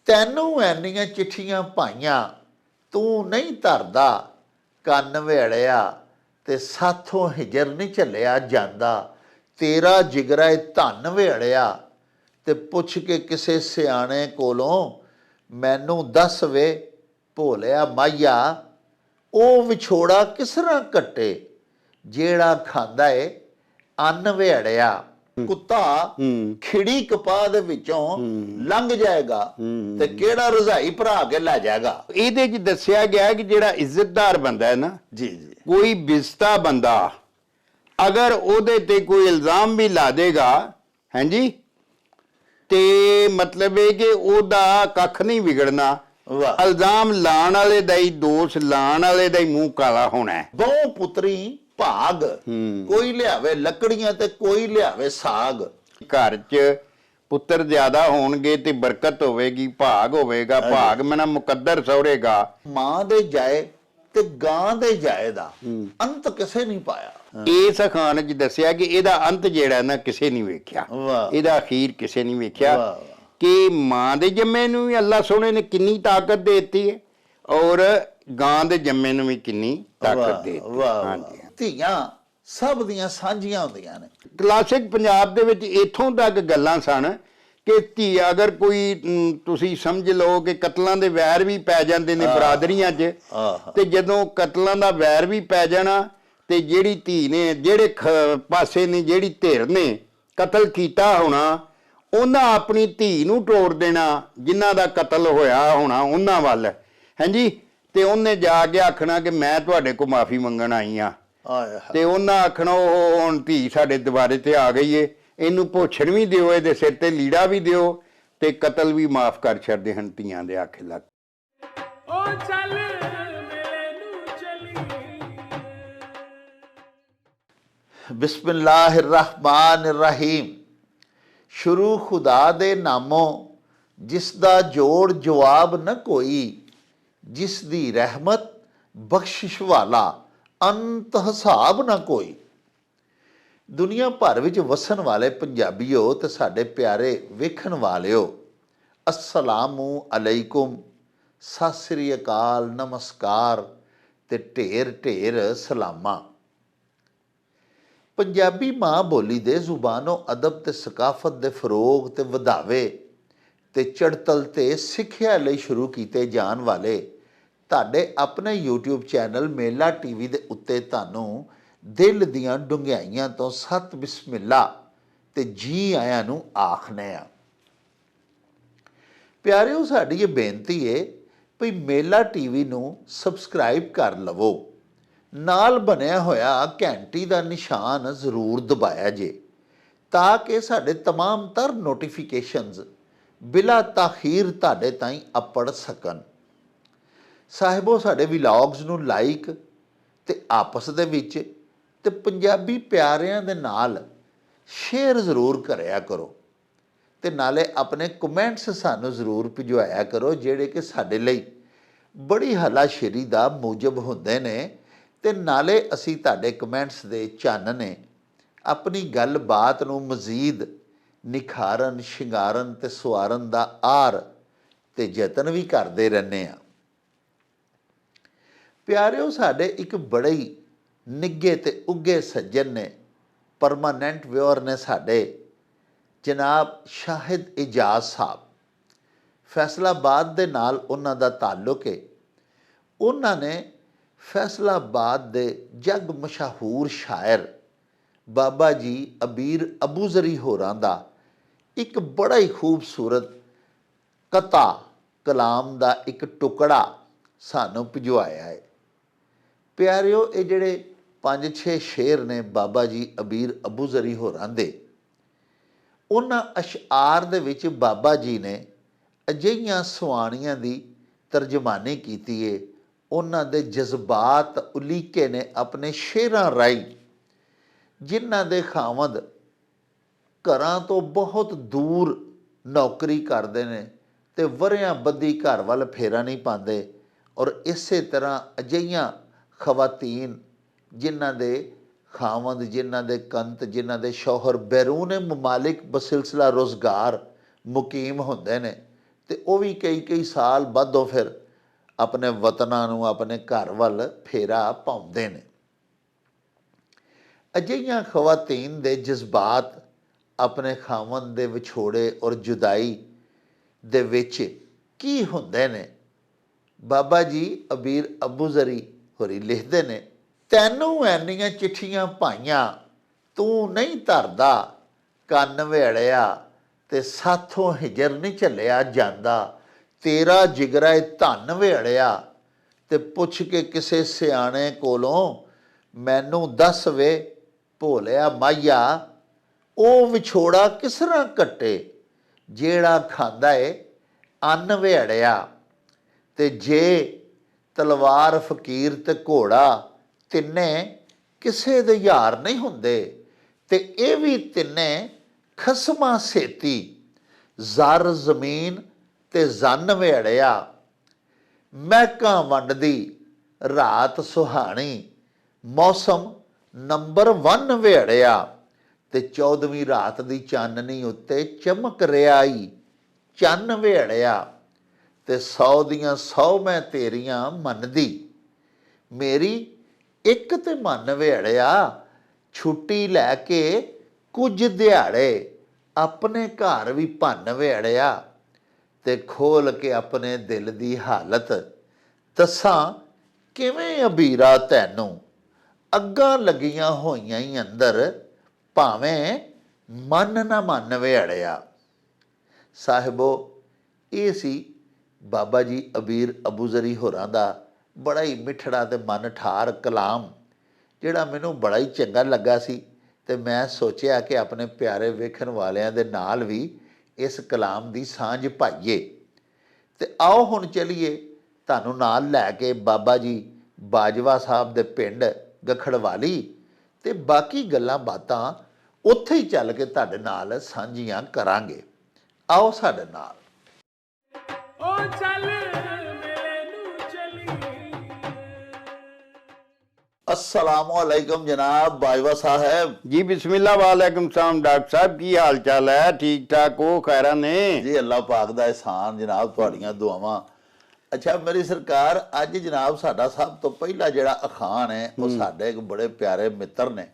ਤੈਨੂੰ ਐਨੀਆਂ ਚਿੱਠੀਆਂ ਪਾਈਆਂ, ਤੂੰ ਨਹੀਂ ਧਰਦਾ ਕੰਨ ਵੇੜਿਆ, ਤੇ ਸਾਥੋਂ ਹਿਜਰ ਨਹੀਂ ਝੱਲਿਆ ਜਾਂਦਾ। ਤੇਰਾ ਜਿਗਰਾ ਧਨ ਵੇੜਿਆ, ਤੇ ਪੁੱਛ ਕੇ ਕਿਸੇ ਸਿਆਣੇ ਕੋਲੋਂ ਮੈਨੂੰ ਦੱਸ ਵੇ ਭੋਲਿਆ ਮਾਹੀਆ, ਉਹ ਵਿਛੋੜਾ ਕਿਸ ਤਰ੍ਹਾਂ ਕੱਟੇ ਜਿਹੜਾ ਖਾਂਦਾ ਏ ਅੰਨ ਵੇੜਿਆ। ਕੁੱਤਾ ਖਿੜੀ ਕਪਾਹ ਦੇ ਵਿੱਚੋਂ ਲੰਘ ਜਾਏਗਾ ਤੇ ਕਿਹੜਾ ਰਜ਼ਾਈ ਭਰਾ ਕੇ ਲੈ ਜਾਏਗਾ। ਇਹਦੇ 'ਚ ਦੱਸਿਆ ਗਿਆ ਕਿ ਜਿਹੜਾ ਇੱਜ਼ਤਦਾਰ ਬੰਦਾ ਹੈ ਨਾ, ਜੀ ਜੀ, ਕੋਈ ਬਿਸਤਾ ਬੰਦਾ ਅਗਰ ਉਹਦੇ ਤੇ ਕੋਈ ਇਲਜ਼ਾਮ ਵੀ ਲਾ ਦੇਗਾ, ਹਾਂਜੀ, ਤੇ ਮਤਲਬ ਇਹ ਕਿ ਉਹਦਾ ਕੱਖ ਨਹੀਂ ਵਿਗੜਨਾ। ਇਲਜ਼ਾਮ ਲਾਉਣ ਵਾਲੇ ਦਾ ਹੀ, ਦੋਸ਼ ਲਾਉਣ ਵਾਲੇ ਦਾ ਹੀ ਮੂੰਹ ਕਾਲਾ ਹੋਣਾ। ਬਹੁ ਪੁੱਤਰੀ ਭਾਗ, ਕੋਈ ਲਿਆਵੇ ਲੱਕੜੀਆਂ ਤੇ ਕੋਈ ਲਿਆਵੇ ਸਾਗ। ਘਰ 'ਚ ਪੁੱਤਰ ਜ਼ਿਆਦਾ ਹੋਣਗੇ ਤੇ ਬਰਕਤ ਹੋਵੇਗੀ, ਭਾਗ ਹੋਵੇਗਾ। ਭਾਗ ਮਨਾ ਮੁਕੱਦਰ ਸਹੁਰੇਗਾ। ਮਾਂ ਦੇ ਜਾਏ ਤੇ ਗਾਂ ਦੇ ਜਾਏ ਦਾ ਅੰਤ ਕਿਸੇ ਨਹੀਂ ਪਾਇਆ। ਇਸ ਅਖਾਣ 'ਚ ਦੱਸਿਆ ਕਿ ਇਹਦਾ ਅੰਤ ਜਿਹੜਾ ਨਾ ਕਿਸੇ ਨਹੀਂ ਵੇਖਿਆ, ਇਹਦਾ ਅਖੀਰ ਕਿਸੇ ਨਹੀਂ ਵੇਖਿਆ। ਕਿ ਮਾਂ ਦੇ ਜੰਮੇ ਨੂੰ ਵੀ ਅੱਲਾ ਸੋਹਣੇ ਨੇ ਕਿੰਨੀ ਤਾਕਤ ਦੇ ਦਿੱਤੀ ਹੈ, ਔਰ ਗਾਂ ਦੇ ਜੰਮੇ ਨੂੰ ਵੀ ਕਿੰਨੀ ਤਾਕਤ ਦੇ ਦਿੱਤੀ। ਹਾਂਜੀ, ਧੀਆਂ ਸਭ ਦੀਆਂ ਸਾਂਝੀਆਂ ਹੁੰਦੀਆਂ ਨੇ। ਕਲਾਸਿਕ ਪੰਜਾਬ ਦੇ ਵਿੱਚ ਇੱਥੋਂ ਤੱਕ ਗੱਲਾਂ ਸਨ ਕਿ ਧੀ ਅਗਰ ਕੋਈ, ਤੁਸੀਂ ਸਮਝ ਲਓ ਕਿ ਕਤਲਾਂ ਦੇ ਵੈਰ ਵੀ ਪੈ ਜਾਂਦੇ ਨੇ ਬਰਾਦਰੀਆਂ 'ਚ, ਤੇ ਜਦੋਂ ਕਤਲਾਂ ਦਾ ਵੈਰ ਵੀ ਪੈ ਜਾਣਾ ਤੇ ਜਿਹੜੀ ਧੀ ਨੇ, ਜਿਹੜੇ ਪਾਸੇ ਨੇ, ਜਿਹੜੀ ਧਿਰ ਨੇ ਕਤਲ ਕੀਤਾ ਹੋਣਾ, ਉਹਨਾਂ ਆਪਣੀ ਧੀ ਨੂੰ ਟੋੜ ਦੇਣਾ ਜਿਨ੍ਹਾਂ ਦਾ ਕਤਲ ਹੋਇਆ ਹੋਣਾ ਉਹਨਾਂ ਵੱਲ, ਹਾਂਜੀ, ਤੇ ਉਹਨੇ ਜਾ ਕੇ ਆਖਣਾ ਕਿ ਮੈਂ ਤੁਹਾਡੇ ਕੋਲ ਮਾਫੀ ਮੰਗਣ ਆਈ ਆ। ਤੇ ਉਹਨਾਂ ਆਖਣਾ ਉਹ ਹੁਣ ਧੀ ਸਾਡੇ ਦੁਬਾਰੇ ਤੇ ਆ ਗਈ ਏ, ਇਹਨੂੰ ਭੋਛਣ ਵੀ ਦਿਓ, ਇਹਦੇ ਸਿਰ ਤੇ ਲੀੜਾ ਵੀ ਦਿਓ, ਤੇ ਕਤਲ ਵੀ ਮਾਫ ਕਰ ਛੱਡਦੇ ਹਨ ਧੀਆਂ ਦੇ ਆਖੇ ਲੱਗ। ਬਿਸਮਿल्लाह रहमान रहीम। ਸ਼ੁਰੂ ਖੁਦਾ ਦੇ ਨਾਮੋਂ ਜਿਸ ਦਾ ਜੋੜ ਜਵਾਬ ਨਾ ਕੋਈ, ਜਿਸ ਦੀ ਰਹਿਮਤ ਬਖਸ਼ਿਸ਼ ਵਾਲਾ ਅੰਤ ਹਿਸਾਬ ਨਾ ਕੋਈ। ਦੁਨੀਆ ਭਰ ਵਿੱਚ ਵਸਣ ਵਾਲੇ ਪੰਜਾਬੀਓ ਤੇ ਸਾਡੇ ਪਿਆਰੇ ਵੇਖਣ ਵਾਲਿਓ, ਅਸਲਾਮੁ ਅਲੈਕੁਮ, ਸਤਿ ਸ੍ਰੀ ਅਕਾਲ, ਨਮਸਕਾਰ ਤੇ ਢੇਰ ਢੇਰ ਸਲਾਮਾਂ। ਪੰਜਾਬੀ ਮਾਂ ਬੋਲੀ ਦੇ ਜ਼ੁਬਾਨੋ ਅਦਬ ਤੇ ਸਕਾਫਤ ਦੇ ਫਰੋਗ ਤੇ ਵਧਾਵੇ ਤੇ ਚੜ੍ਹਤਲ ਤੇ ਸਿੱਖਿਆ ਲਈ ਸ਼ੁਰੂ ਕੀਤੇ ਜਾਣ ਵਾਲੇ ਤੁਹਾਡੇ ਆਪਣੇ YouTube ਚੈਨਲ ਮੇਲਾ TV ਦੇ ਉੱਤੇ ਤੁਹਾਨੂੰ ਦਿਲ ਦੀਆਂ ਡੂੰਘਾਈਆਂ ਤੋਂ ਸਤ ਬਿਸਮਿਲ੍ਲਾ ਤੇ ਜੀ ਆਇਆਂ ਨੂੰ ਆਖਨੇ ਆ। ਪਿਆਰਿਓ, ਸਾਡੀ ਇਹ ਬੇਨਤੀ ਏ ਵੀ ਮੇਲਾ TV ਨੂੰ ਸਬਸਕ੍ਰਾਈਬ ਕਰ ਲਵੋ, ਨਾਲ ਬਣਿਆ ਹੋਇਆ ਘੰਟੀ ਦਾ ਨਿਸ਼ਾਨ ਜ਼ਰੂਰ ਦਬਾਇਆ ਜੇ, ਤਾਂ ਕਿ ਸਾਡੇ ਤਮਾਮ ਤਰ ਨੋਟੀਫਿਕੇਸ਼ਨਸ ਬਿਲਾ ਤਾਖੀਰ ਤੁਹਾਡੇ ਤਾਈਂ ਅੱਪੜ ਸਕਣ। ਸਾਹਿਬੋ, ਸਾਡੇ ਵਲੌਗਸ ਨੂੰ ਲਾਈਕ ਤੇ ਆਪਸ ਦੇ ਵਿੱਚ ਤੇ ਪੰਜਾਬੀ ਪਿਆਰਿਆਂ ਦੇ ਨਾਲ ਸ਼ੇਅਰ ਜ਼ਰੂਰ ਕਰਿਆ ਕਰੋ, ਤੇ ਨਾਲੇ ਆਪਣੇ ਕਮੈਂਟਸ ਸਾਨੂੰ ਜ਼ਰੂਰ ਭਿਜਵਾਇਆ ਕਰੋ, ਜਿਹੜੇ ਕਿ ਸਾਡੇ ਲਈ ਬੜੀ ਹਲਾਸ਼ੇਰੀ ਦਾ ਮੂਜਬ ਹੁੰਦੇ ਨੇ। ਤੇ ਨਾਲੇ ਅਸੀਂ ਤੁਹਾਡੇ ਕਮੈਂਟਸ ਦੇ ਚਾਨਣੇ ਆਪਣੀ ਗੱਲਬਾਤ ਨੂੰ ਮਜ਼ੀਦ ਨਿਖਾਰਨ, ਸ਼ਿੰਗਾਰਨ ਤੇ ਸਵਾਰਨ ਦਾ ਆਰ ਤੇ ਯਤਨ ਵੀ ਕਰਦੇ ਰਹਿੰਦੇ ਹਾਂ। ਪਿਆਰਿਓ, ਸਾਡੇ ਇੱਕ ਬੜੇ ਹੀ ਨਿੱਘੇ ਤੇ ਉੱਘੇ ਸੱਜਣ ਨੇ, ਪਰਮਾਨੈਂਟ ਵਿਊਅਰ ਨੇ ਸਾਡੇ, ਜਨਾਬ ਸ਼ਾਹਿਦ ਇਜਾਜ਼ ਸਾਹਿਬ। ਫੈਸਲਾਬਾਦ ਦੇ ਨਾਲ ਉਹਨਾਂ ਦਾ ਤਾਲੁਕ ਹੈ। ਉਹਨਾਂ ਨੇ ਫੈਸਲਾਬਾਦ ਦੇ ਜਗ ਮਸ਼ਹੂਰ ਸ਼ਾਇਰ ਬਾਬਾ ਜੀ ਅਬੀਰ ਅਬੂਜ਼ਰੀ ਹੋਰਾਂ ਦਾ ਇੱਕ ਬੜਾ ਹੀ ਖੂਬਸੂਰਤ ਕਤਾ ਕਲਾਮ ਦਾ ਇੱਕ ਟੁਕੜਾ ਸਾਨੂੰ ਭਿਜਵਾਇਆ ਹੈ। ਪਿਆਰਿਓ, ਇਹ ਜਿਹੜੇ 5-6 ਸ਼ੇਰ ਨੇ ਬਾਬਾ ਜੀ ਅਬੀਰ ਅਬੂਜ਼ਰੀ ਹੋਰਾਂ ਦੇ, ਉਹਨਾਂ ਅਸ਼ਆਰ ਦੇ ਵਿੱਚ ਬਾਬਾ ਜੀ ਨੇ ਅਜਿਹੀਆਂ ਸੁਆਣੀਆਂ ਦੀ ਤਰਜਮਾਨੀ ਕੀਤੀ ਹੈ, ਉਹਨਾਂ ਦੇ ਜਜ਼ਬਾਤ ਉਲੀਕੇ ਨੇ ਆਪਣੇ ਸ਼ੇਰਾਂ ਰਾਹੀਂ, ਜਿਨ੍ਹਾਂ ਦੇ ਖਾਵੰਦ ਘਰਾਂ ਤੋਂ ਬਹੁਤ ਦੂਰ ਨੌਕਰੀ ਕਰਦੇ ਨੇ ਤੇ ਵਰਿਆਂ ਬੱਧੀ ਘਰ ਵੱਲ ਫੇਰਾ ਨਹੀਂ ਪਾਉਂਦੇ, ਔਰ ਇਸੇ ਤਰ੍ਹਾਂ ਅਜਿਹੀਆਂ ਖਵਾਤੀਨ ਜਿਨ੍ਹਾਂ ਦੇ ਖਾਵੰਦ, ਜਿਨ੍ਹਾਂ ਦੇ ਕੰਤ, ਜਿਨ੍ਹਾਂ ਦੇ ਸ਼ੌਹਰ ਬੈਰੂਨ ਮਮਾਲਿਕ ਬਸਿਲਸਿਲਾ ਰੁਜ਼ਗਾਰ ਮੁਕੀਮ ਹੁੰਦੇ ਨੇ, ਤੇ ਉਹ ਵੀ ਕਈ ਸਾਲ ਬਾਅਦੋਂ ਫਿਰ ਆਪਣੇ ਵਤਨਾਂ ਨੂੰ, ਆਪਣੇ ਘਰ ਵੱਲ ਫੇਰਾ ਪਾਉਂਦੇ ਨੇ। ਅਜਿਹੀਆਂ ਖਵਾਤੀਨ ਦੇ ਜਜ਼ਬਾਤ ਆਪਣੇ ਖਾਵੰਦ ਦੇ ਵਿਛੋੜੇ ਔਰ ਜੁਦਾਈ ਦੇ ਵਿੱਚ ਕੀ ਹੁੰਦੇ ਨੇ? ਬਾਬਾ ਜੀ ਅਬੀਰ ਅਬੂਜ਼ਰੀ ਹੋਰੀ ਲਿਖਦੇ ਨੇ, ਤੈਨੂੰ ਐਨੀਆਂ ਚਿੱਠੀਆਂ ਪਾਈਆਂ, ਤੂੰ ਨਹੀਂ ਧਰਦਾ ਕੰਨ ਵੇੜਿਆ, ਤੇ ਸਾਥੋਂ ਹਿਜਰ ਨਹੀਂ ਝੱਲਿਆ ਜਾਂਦਾ, ਤੇਰਾ ਜਿਗਰਾ ਏ ਧਨ ਵੇੜਿਆ, ਤੇ ਪੁੱਛ ਕੇ ਕਿਸੇ ਸਿਆਣੇ ਕੋਲੋਂ ਮੈਨੂੰ ਦੱਸ ਵੇ ਭੋਲਿਆ ਮਾਹੀਆ, ਉਹ ਵਿਛੋੜਾ ਕਿਸ ਤਰ੍ਹਾਂ ਕੱਟੇ ਜਿਹੜਾ ਖਾਂਦਾ ਏ ਅੰਨ ਵੇੜਿਆ। ਤੇ ਜੇ ਤਲਵਾਰ ਫਕੀਰ ਤੇ ਘੋੜਾ ਤਿੰਨੇ ਕਿਸੇ ਦੇ ਯਾਰ ਨਹੀਂ ਹੁੰਦੇ, ਤੇ ਇਹ ਵੀ ਤਿੰਨੇ ਖਸਮਾਂ ਸੇਤੀ, ਜ਼ਰ ਜ਼ਮੀਨ ਤੇ ਜ਼ਨ ਵੇੜਿਆ। ਮਹਿਕਾਂ ਵੰਡਦੀ ਰਾਤ ਸੁਹਾਣੀ, ਮੌਸਮ ਨੰਬਰ 1 ਵੇੜਿਆ, ਤੇ 14ਵੀਂ ਰਾਤ ਦੀ ਚਾਨਣੀ ਉੱਤੇ ਚਮਕ ਰਿਹਾ ਈ ਚੰਨ ਵੇੜਿਆ, ਤੇ 100 ਦੀਆਂ 100 ਮੈਂ ਤੇਰੀਆਂ ਮੰਨਦੀ, ਮੇਰੀ ਇੱਕ ਤੇ ਮਨ ਵੇੜਿਆ। ਛੁੱਟੀ ਲੈ ਕੇ ਕੁਝ ਦਿਹਾੜੇ ਆਪਣੇ ਘਰ ਵੀ ਭੰਨ ਵੇੜਿਆ, ਤੇ ਖੋਲ ਕੇ ਆਪਣੇ ਦਿਲ ਦੀ ਹਾਲਤ ਦੱਸਾਂ ਕਿਵੇਂ ਅਬੀਰਾ ਤੈਨੂੰ, ਅੱਗਾਂ ਲੱਗੀਆਂ ਹੋਈਆਂ ਹੀ ਅੰਦਰ ਭਾਵੇਂ ਮਨ ਨਾ ਮੰਨ ਵੇੜਿਆ। ਸਾਹਿਬੋ, ਇਹ ਸੀ ਬਾਬਾ ਜੀ ਅਬੀਰ ਅਬੂਜ਼ਰੀ ਹੋਰਾਂ ਦਾ ਬੜਾ ਹੀ ਮਿੱਠੜਾ ਤੇ ਮਨ ਠਾਰ ਕਲਾਮ, ਜਿਹੜਾ ਮੈਨੂੰ ਬੜਾ ਹੀ ਚੰਗਾ ਲੱਗਾ ਸੀ, ਤੇ ਮੈਂ ਸੋਚਿਆ ਕਿ ਆਪਣੇ ਪਿਆਰੇ ਵੇਖਣ ਵਾਲਿਆਂ ਦੇ ਨਾਲ ਵੀ ਇਸ ਕਲਾਮ ਦੀ ਸਾਂਝ ਪਾਈਏ। ਤੇ ਆਓ ਹੁਣ ਚਲੀਏ ਤੁਹਾਨੂੰ ਨਾਲ ਲੈ ਕੇ ਬਾਬਾ ਜੀ ਬਾਜਵਾ ਸਾਹਿਬ ਦੇ ਪਿੰਡ ਗਖੜਵਾਲੀ, ਤੇ ਬਾਕੀ ਗੱਲਾਂ ਬਾਤਾਂ ਉੱਥੇ ਹੀ ਚੱਲ ਕੇ ਤੁਹਾਡੇ ਨਾਲ ਸਾਂਝੀਆਂ ਕਰਾਂਗੇ। ਆਓ ਸਾਡੇ ਨਾਲ। ਉਹ ਚੱਲ ਮੇਲੇ ਨੂੰ ਚਲੀ। अस्सलामु अलैकुम जनाब बाजवा साहब। जी बिस्मिल्लाह वालेकुम सलाम डॉक्टर साहब, की हाल चाल है? ठीक ठाक हो? खैरा ने जी अल्लाह पाक दा एहसान जनाब, तुहाड़ियां दुआवां। अच्छा मेरी सरकार, अज जनाब साडा सब तो पहला जिहड़ा अखान है वो साडे एक बड़े प्यारे मित्र ने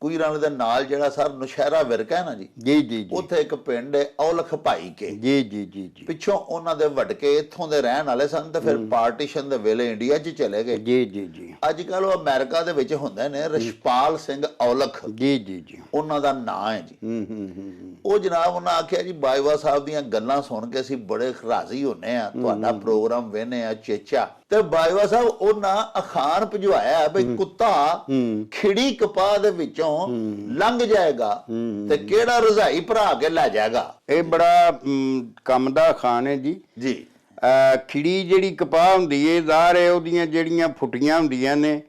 ਕੋਈ ਰਣ ਦੇ ਨਾਲ ਜਿਹੜਾ ਸਰ ਨੁਸ਼ਹਿਰਾ ਵਿਰਕ ਹੈ ਨਾ ਜੀ ਜੀ ਜੀ ਉੱਥੇ ਇੱਕ ਪਿੰਡ ਹੈ ਔਲਖ ਭਾਈ ਕੇ ਜੀ ਜੀ ਜੀ ਜੀ ਪਿੱਛੋਂ ਉਹਨਾਂ ਦੇ ਵਡਕੇ ਇੱਥੋਂ ਦੇ ਰਹਿਣ ਵਾਲੇ ਸਨ ਤੇ ਫਿਰ ਪਾਰਟੀਸ਼ਨ ਦੇ ਵੇਲੇ ਇੰਡੀਆ 'ਚ ਚਲੇ ਗਏ। ਜੀ ਜੀ ਜੀ ਅੱਜ ਕੱਲ ਉਹ ਅਮਰੀਕਾ ਦੇ ਵਿੱਚ ਹੁੰਦੇ ਨੇ, ਰਸ਼ਪਾਲ ਸਿੰਘ ਔਲਖ ਜੀ ਜੀ ਜੀ ਉਹਨਾਂ ਦਾ ਨਾਂ ਹੈ ਜੀ। ਉਹ ਜਨਾਬ ਉਹਨਾਂ ਆਖਿਆ ਜੀ ਬਾਜਵਾ ਸਾਹਿਬ ਦੀਆਂ ਗੱਲਾਂ ਸੁਣ ਕੇ ਅਸੀਂ ਬੜੇ ਰਾਜ਼ੀ ਹੁੰਨੇ ਆ, ਤੁਹਾਡਾ ਪ੍ਰੋਗਰਾਮ ਵੇਖਨੇ ਆ ਚੇਚਾ। ਤੇ ਬਾਜਵਾ ਸਾਹਿਬ ਉਹਨਾਂ ਅਖਾਨ ਭਜਵਾਇਆ ਬਈ ਕੁੱਤਾ ਖਿੜੀ ਕਪਾਹ ਦੇ ਵਿੱਚੋਂ ਲੰਘ ਜਾਏਗਾ ਤੇ ਕਿਹੜਾ ਰਜ਼ਾਈ ਭਰਾ ਕੇ ਲੈ ਜਾਏਗਾ। ਇਹ ਬੜਾ ਕੰਮ ਦਾ ਅਖਾਨ ਹੈ ਜੀ। ਜੀ ਖਿੜੀ ਜਿਹੜੀ ਕਪਾਹ ਹੁੰਦੀ ਏ, ਜ਼ਾਹਰ ਹੈ ਉਹਦੀਆਂ ਜਿਹੜੀਆਂ ਫੁੱਟੀਆਂ ਹੁੰਦੀਆਂ ਨੇ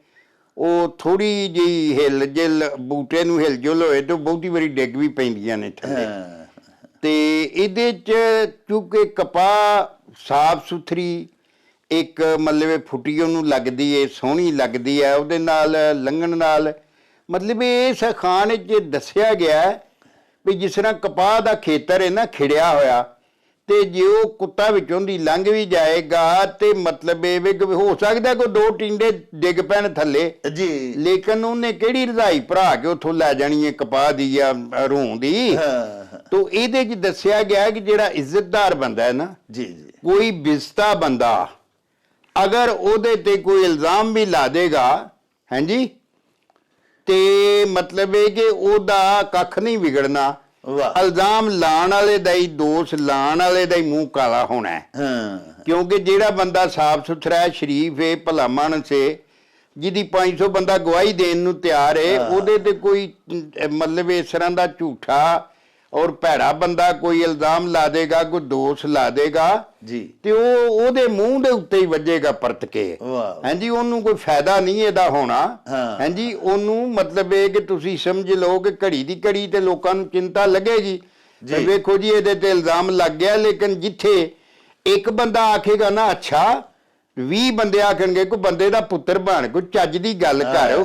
ਉਹ ਥੋੜੀ ਜਿਹੀ ਹਿਲ ਜਿਲ ਬੂਟੇ ਨੂੰ ਹਿਲ ਜੁਲ ਹੋਏ ਤੇ ਬਹੁਤੀ ਵਾਰੀ ਡਿੱਗ ਵੀ ਪੈਂਦੀਆਂ ਨੇ ਥੱਲੇ। ਤੇ ਇਹਦੇ 'ਚ ਕਿਉਂਕਿ ਕਪਾਹ ਸਾਫ ਸੁਥਰੀ ਇੱਕ ਮਤਲਬ ਫੁੱਟੀ ਉਹਨੂੰ ਲੱਗਦੀ ਏ, ਸੋਹਣੀ ਲੱਗਦੀ ਹੈ, ਉਹਦੇ ਨਾਲ ਲੰਘਣ ਨਾਲ ਮਤਲਬ ਇਸ ਅਖਾਨ 'ਚ ਦੱਸਿਆ ਗਿਆ ਵੀ ਜਿਸ ਤਰ੍ਹਾਂ ਕਪਾਹ ਦਾ ਖੇਤਰ ਹੈ ਨਾ ਖਿੜਿਆ ਹੋਇਆ, ਤੇ ਜੇ ਉਹ ਕੁੱਤਾ ਵਿੱਚੋਂ ਦੀ ਲੰਘ ਵੀ ਜਾਏਗਾ ਤੇ ਮਤਲਬ ਇਹ ਵੀ ਹੋ ਸਕਦਾ ਕੋਈ ਦੋ ਟਿੰਡੇ ਡਿੱਗ ਪੈਣ ਥੱਲੇ ਜੀ, ਲੇਕਿਨ ਉਹਨੇ ਕਿਹੜੀ ਰਜ਼ਾਈ ਭਰਾ ਕੇ ਉੱਥੋਂ ਲੈ ਜਾਣੀ ਹੈ ਕਪਾਹ ਦੀ ਜਾਂ ਰੂਹ ਦੀ। ਤੋ ਇਹਦੇ 'ਚ ਦੱਸਿਆ ਗਿਆ ਕਿ ਜਿਹੜਾ ਇੱਜ਼ਤਦਾਰ ਬੰਦਾ ਹੈ ਨਾ, ਜੀ ਜੀ, ਕੋਈ ਬਿਸਤਾ ਬੰਦਾ ਅਗਰ ਉਹਦੇ ਤੇ ਕੋਈ ਇਲਜ਼ਾਮ ਵੀ ਲਾ ਦੇਗਾ, ਹਾਂਜੀ, ਤੇ ਮਤਲਬ ਇਹ ਕਿ ਉਹਦਾ ਕੱਖ ਨਹੀਂ ਵਿਗੜਨਾ। ਇਲਜ਼ਾਮ ਲਾਉਣ ਵਾਲੇ ਦਾ ਹੀ, ਦੋਸ਼ ਲਾਉਣ ਵਾਲੇ ਦਾ ਹੀ ਮੂੰਹ ਕਾਲਾ ਹੋਣਾ ਹੈ। ਕਿਉਂਕਿ ਜਿਹੜਾ ਬੰਦਾ ਸਾਫ ਸੁਥਰਾ ਹੈ, ਸ਼ਰੀਫ ਹੈ, ਭਲਾ ਮਾਨਸ ਹੈ, ਜਿਹਦੀ 500 ਬੰਦਾ ਗਵਾਹੀ ਦੇਣ ਨੂੰ ਤਿਆਰ ਹੈ, ਉਹਦੇ ਤੇ ਕੋਈ ਮਤਲਬ ਇਸ ਤਰ੍ਹਾਂ ਦਾ ਝੂਠਾ ਔਰ ਭੈੜਾ ਬੰਦਾ ਕੋਈ ਇਲਜ਼ਾਮ ਲਾ ਦੇਗਾ, ਕੋਈ ਦੋਸ਼ ਲਾ ਦੇਗਾ ਜੀ, ਤੇ ਉਹ ਉਹਦੇ ਮੂੰਹ ਦੇ ਉੱਤੇ ਹੀ ਵੱਜੇਗਾ ਪਰਤ ਕੇ। ਹਾਂਜੀ, ਉਹਨੂੰ ਕੋਈ ਫਾਇਦਾ ਨਹੀਂ ਇਹਦਾ ਹੋਣਾ। ਹਾਂਜੀ, ਉਹਨੂੰ ਮਤਲਬ ਇਹ ਕਿ ਤੁਸੀਂ ਸਮਝ ਲਓ ਕਿ ਘੜੀ ਦੀ ਘੜੀ ਤੇ ਲੋਕਾਂ ਨੂੰ ਚਿੰਤਾ ਲੱਗੇਗੀ, ਵੇਖੋ ਜੀ ਇਹਦੇ ਤੇ ਇਲਜ਼ਾਮ ਲੱਗ ਗਿਆ, ਲੇਕਿਨ ਜਿੱਥੇ ਇੱਕ ਬੰਦਾ ਆਖੇਗਾ ਨਾ ਅੱਛਾ, 20 ਬੰਦੇ ਆਖਣਗੇ ਕੋਈ ਬੰਦੇ ਦਾ ਪੁੱਤਰ ਬਣ, ਕੋਈ ਚੱਜ ਦੀ ਗੱਲ ਕਰ,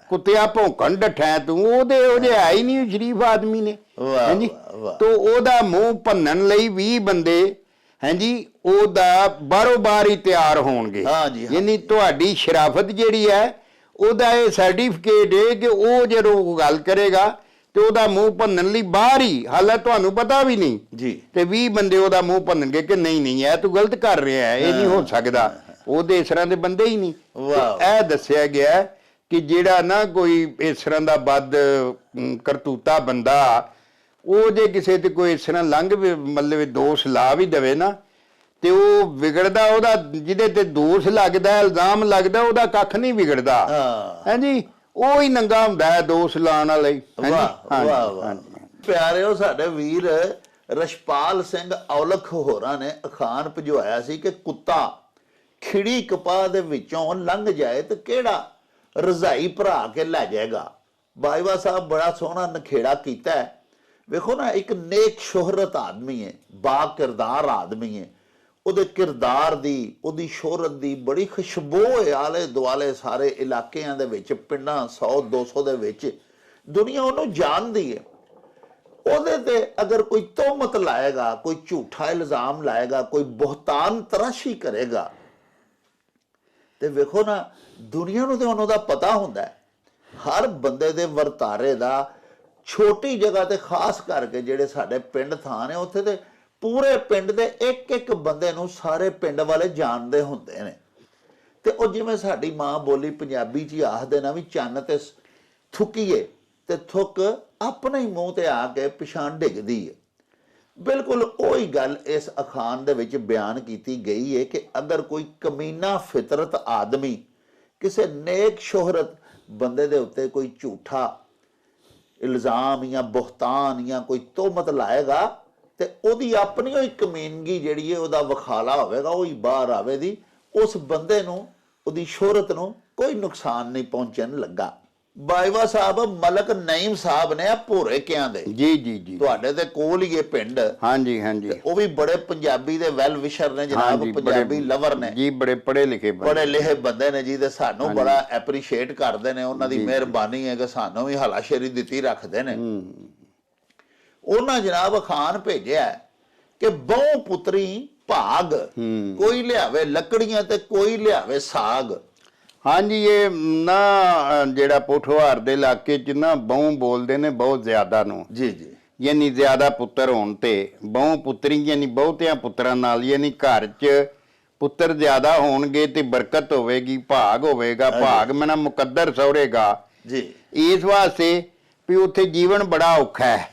ਕੁੱਤਿਆ ਭੌਂਕਣ ਡੱਠਾ ਤੂੰ, ਉਹਦੇ ਹੈ ਹੀ ਨਹੀਂ, ਸ਼ਰੀਫ ਆਦਮੀ ਨੇ। ਹਾਂਜੀ, ਤੋ ਉਹਦਾ ਮੂੰਹ ਭੰਨਣ ਲਈ 20 ਬੰਦੇ ਹਾਂਜੀ ਉਹਦਾ ਬਾਹਰੋਂ ਬਾਹਰ ਹੀ ਤਿਆਰ ਹੋਣਗੇ। ਹਾਂਜੀ, ਹਾਂ। ਯਾਨੀ ਤੁਹਾਡੀ ਸ਼ਰਾਫਤ ਜਿਹੜੀ ਹੈ ਉਹਦਾ ਇਹ ਸਰਟੀਫਿਕੇਟ ਹੈ ਕਿ ਉਹ ਜਦੋਂ ਉਹ ਗੱਲ ਕਰੇਗਾ ਤੇ ਉਹਦਾ ਮੂੰਹ ਭੰਨਣ ਲਈ ਬਾਹਰ ਹੀ, ਹਾਲੇ ਤੁਹਾਨੂੰ ਪਤਾ ਵੀ ਨਹੀਂ ਜੀ ਤੇ 20 ਬੰਦੇ ਉਹਦਾ ਮੂੰਹ ਭੰਨਣਗੇ ਕਿ ਨਹੀਂ ਨਹੀਂ ਇਹ ਤੂੰ ਗਲਤ ਕਰ ਰਿਹਾ ਹੈ, ਇਹ ਨਹੀਂ ਹੋ ਸਕਦਾ। ਉਹਦੇ ਇਸ ਤਰ੍ਹਾਂ ਦੇ ਬੰਦੇ ਹੀ ਨਹੀਂ। ਵਾਹ। ਤੇ ਇਹ ਦੱਸਿਆ ਗਿਆ ਕਿ ਜਿਹੜਾ ਨਾ ਕੋਈ ਇਸ ਤਰ੍ਹਾਂ ਦਾ ਬਦ ਕਰਤੂਤਾ ਬੰਦਾ, ਉਹ ਜੇ ਕਿਸੇ ਤੇ ਕੋਈ ਇਸ ਤਰ੍ਹਾਂ ਮਤਲਬ ਦੋਸ਼ ਲਾ ਵੀ ਦੇਵੇ ਨਾ ਤੇ ਉਹ ਵਿਗੜਦਾ, ਉਹਦਾ ਜਿਹਦੇ ਤੇ ਦੋਸ਼ ਲੱਗਦਾ, ਇਲਜ਼ਾਮ ਲੱਗਦਾ, ਉਹਦਾ ਕੱਖ ਨਹੀਂ ਵਿਗੜਦਾ। ਹਾਂਜੀ ਉਹ ਹੀ ਨੰਗਾ ਹੁੰਦਾ ਹੈ ਦੋਸ਼ ਲਾਉਣ ਵਾਲੇ। ਵਾਹ ਵਾਹ ਵਾਹ। ਪਿਆਰਿਓ, ਸਾਡੇ ਵੀਰ ਰਸ਼ਪਾਲ ਸਿੰਘ ਔਲਖ ਹੋਰਾਂ ਨੇ ਅਖਾਣ ਭਿਜਵਾਇਆ ਸੀ ਕਿ ਕੁੱਤਾ ਖਿੜੀ ਕਪਾਹ ਦੇ ਵਿੱਚੋਂ ਲੰਘ ਜਾਏ ਤੇ ਕਿਹੜਾ ਰਜ਼ਾਈ ਭਰਾ ਕੇ ਲੈ ਜਾਏਗਾ। ਬਾਜਵਾ ਸਾਹਿਬ ਬੜਾ ਸੋਹਣਾ ਨਖੇੜਾ ਕੀਤਾ ਹੈ। ਵੇਖੋ ਨਾ, ਇੱਕ ਨੇਕ ਸ਼ੋਹਰਤ ਆਦਮੀ ਹੈ, ਬਾ ਕਿਰਦਾਰ ਆਦਮੀ ਹੈ, ਉਹਦੇ ਕਿਰਦਾਰ ਦੀ, ਉਹਦੀ ਸ਼ੋਹਰਤ ਦੀ ਬੜੀ ਖੁਸ਼ਬੂ ਹੈ ਆਲੇ ਦੁਆਲੇ ਸਾਰੇ ਇਲਾਕਿਆਂ ਦੇ ਵਿੱਚ, ਪਿੰਡਾਂ 100-200 ਦੇ ਵਿੱਚ ਦੁਨੀਆ ਉਹਨੂੰ ਜਾਣਦੀ ਹੈ। ਉਹਦੇ ਤੇ ਅਗਰ ਕੋਈ ਤੋਹਮਤ ਲਾਏਗਾ, ਕੋਈ ਝੂਠਾ ਇਲਜ਼ਾਮ ਲਾਏਗਾ, ਕੋਈ ਬਹੁਤਾਨ ਤਰਾਸ਼ੀ ਕਰੇਗਾ ਤੇ ਵੇਖੋ ਨਾ, ਦੁਨੀਆ ਨੂੰ ਤੇ ਉਹਨਾਂ ਦਾ ਪਤਾ ਹੁੰਦਾ ਹੈ ਹਰ ਬੰਦੇ ਦੇ ਵਰਤਾਰੇ ਦਾ। ਛੋਟੀ ਜਗ੍ਹਾ ਤੇ ਖਾਸ ਕਰਕੇ ਜਿਹੜੇ ਸਾਡੇ ਪਿੰਡ ਥਾਂ ਨੇ, ਉੱਥੇ ਤੇ ਪੂਰੇ ਪਿੰਡ ਦੇ ਇੱਕ ਬੰਦੇ ਨੂੰ ਸਾਰੇ ਪਿੰਡ ਵਾਲੇ ਜਾਣਦੇ ਹੁੰਦੇ ਨੇ। ਤੇ ਉਹ ਜਿਵੇਂ ਸਾਡੀ ਮਾਂ ਬੋਲੀ ਪੰਜਾਬੀ 'ਚ ਹੀ ਆਖਦੇ ਨਾ ਵੀ ਚੰਨ ਤੇ ਥੁੱਕੀਏ ਤੇ ਥੁੱਕ ਆਪਣੇ ਹੀ ਮੂੰਹ ਤੇ ਆ ਕੇ ਪਿਛਾਣ ਡਿੱਗਦੀ ਹੈ। ਬਿਲਕੁਲ ਉਹੀ ਗੱਲ ਇਸ ਅਖਾਣ ਦੇ ਵਿੱਚ ਬਿਆਨ ਕੀਤੀ ਗਈ ਹੈ ਕਿ ਅਗਰ ਕੋਈ ਕਮੀਨਾ ਫਿਤਰਤ ਆਦਮੀ ਕਿਸੇ ਨੇਕ ਸ਼ੋਹਰਤ ਬੰਦੇ ਦੇ ਉੱਤੇ ਕੋਈ ਝੂਠਾ ਇਲਜ਼ਾਮ ਜਾਂ ਬਹੁਤਾਨ ਜਾਂ ਕੋਈ ਤੋਹਮਤ ਲਾਏਗਾ ਤੇ ਉਹਦੀ ਆਪਣੀ ਹੀ ਕਮੀਨਗੀ ਜਿਹੜੀ ਹੈ, ਉਹਦਾ ਵਖਾਲਾ ਹੋਵੇਗਾ, ਉਹ ਹੀ ਬਾਹਰ ਆਵੇਗੀ। ਉਸ ਬੰਦੇ ਨੂੰ, ਉਹਦੀ ਸ਼ੋਹਰਤ ਨੂੰ ਕੋਈ ਨੁਕਸਾਨ ਨਹੀਂ ਪਹੁੰਚਣ ਲੱਗਾ। ਬਾਜਵਾ ਸਾਹਿਬ ਮਲਕ ਨਈਮ ਸਾਹਿਬ ਨੇ ਭੋਰੇ ਕਿਆਂ ਦੇ, ਜੀ ਜੀ ਜੀ, ਤੁਹਾਡੇ ਦੇ ਕੋਲ ਹੀ ਇਹ ਪਿੰਡ। ਹਾਂਜੀ ਹਾਂਜੀ, ਉਹ ਵੀ ਬੜੇ ਪੰਜਾਬੀ ਦੇ ਵੈਲ ਵਿਸ਼ਰ ਨੇ ਜਨਾਬ, ਪੰਜਾਬੀ ਲਵਰ ਨੇ ਜੀ, ਬੜੇ ਪੜ੍ਹੇ ਲਿਖੇ ਬੰਦੇ ਨੇ ਜੀ, ਤੇ ਸਾਨੂੰ ਬੜਾ ਐਪਰੀਸ਼ੀਏਟ ਕਰਦੇ ਨੇ। ਉਹਨਾਂ ਦੀ ਮਿਹਰਬਾਨੀ ਹੈ ਕਿ ਸਾਨੂੰ ਵੀ ਹਲਾਸ਼ੇਰੀ ਦਿੱਤੀ ਰੱਖਦੇ ਨੇ। ਉਹਨਾਂ ਜਨਾਬ ਅਖਾਣ ਭੇਜਿਆ ਕਿ ਬਹੁ ਪੁੱਤਰੀ ਭਾਗ, ਕੋਈ ਲਿਆਵੇ ਲੱਕੜੀਆਂ ਤੇ ਕੋਈ ਲਿਆਵੇ ਸਾਗ। ਹਾਂਜੀ, ਇਹ ਨਾ ਜਿਹੜਾ ਪੋਠੋਹਾਰ ਦੇ ਇਲਾਕੇ 'ਚ ਨਾ ਬਹੁ ਬੋਲਦੇ ਨੇ ਬਹੁਤ ਜ਼ਿਆਦਾ ਨੂੰ। ਜੀ ਜੀ, ਯਾਨੀ ਜ਼ਿਆਦਾ ਪੁੱਤਰ ਹੋਣ ਤੇ ਬਹੁ ਪੁੱਤਰੀ, ਯਾਨੀ ਬਹੁਤਿਆਂ ਪੁੱਤਰਾਂ ਨਾਲ, ਯਾਨੀ ਘਰ 'ਚ ਪੁੱਤਰ ਜ਼ਿਆਦਾ ਹੋਣਗੇ ਤੇ ਬਰਕਤ ਹੋਵੇਗੀ, ਭਾਗ ਹੋਵੇਗਾ। ਭਾਗ ਮਨਾ ਮੁਕੱਦਰ ਸਹੁਰੇਗਾ ਜੀ। ਇਸ ਵਾਸਤੇ ਵੀ ਉੱਥੇ ਜੀਵਨ ਬੜਾ ਔਖਾ ਹੈ।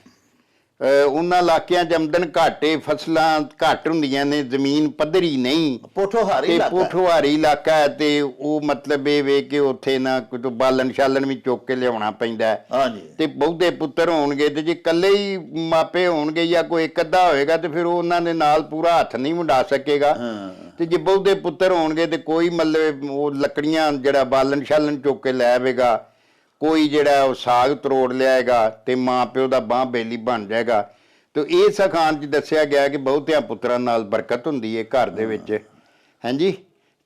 ਉਹਨਾਂ ਇਲਾਕਿਆਂ 'ਚ ਆਮਦਨ ਘੱਟ ਏ, ਫਸਲਾਂ ਘੱਟ ਹੁੰਦੀਆਂ ਨੇ, ਜ਼ਮੀਨ ਪੱਧਰੀ ਨਹੀਂ, ਪੋਠੋਹਾਰੀ ਇਲਾਕਾ ਹੈ। ਤੇ ਉਹ ਮਤਲਬ ਇਹ ਵੇ ਕਿ ਉੱਥੇ ਨਾ ਕੋਈ ਬਾਲਣ ਛਾਲਣ ਵੀ ਚੁੱਕ ਕੇ ਲਿਆਉਣਾ ਪੈਂਦਾ ਤੇ ਬਹੁਤੇ ਪੁੱਤਰ ਹੋਣਗੇ ਤੇ ਜੇ ਇਕੱਲੇ ਹੀ ਮਾਪੇ ਹੋਣਗੇ ਜਾਂ ਕੋਈ ਇੱਕ ਅੱਧਾ ਹੋਏਗਾ ਤੇ ਫਿਰ ਉਹਨਾਂ ਦੇ ਨਾਲ ਪੂਰਾ ਹੱਥ ਨਹੀਂ ਮੁੰਡਾ ਸਕੇਗਾ। ਤੇ ਜੇ ਬਹੁਤੇ ਪੁੱਤਰ ਹੋਣਗੇ ਤੇ ਕੋਈ ਮਤਲਬ ਉਹ ਲੱਕੜੀਆਂ ਜਿਹੜਾ ਬਾਲਣ ਛਾਲਣ ਚੁੱਕ ਕੇ ਲੈ ਆਵੇਗਾ, ਕੋਈ ਜਿਹੜਾ ਉਹ ਸਾਗ ਤਰੋੜ ਲਿਆਏਗਾ ਤੇ ਮਾਂ ਪਿਓ ਦਾ ਬਾਂਹ ਬੇਲੀ ਬਣ ਜਾਏਗਾ। ਤੇ ਇਸ ਅਖਾਣ 'ਚ ਦੱਸਿਆ ਗਿਆ ਕਿ ਬਹੁਤਿਆਂ ਪੁੱਤਰਾਂ ਨਾਲ ਬਰਕਤ ਹੁੰਦੀ ਹੈ ਘਰ ਦੇ ਵਿੱਚ। ਹਾਂਜੀ,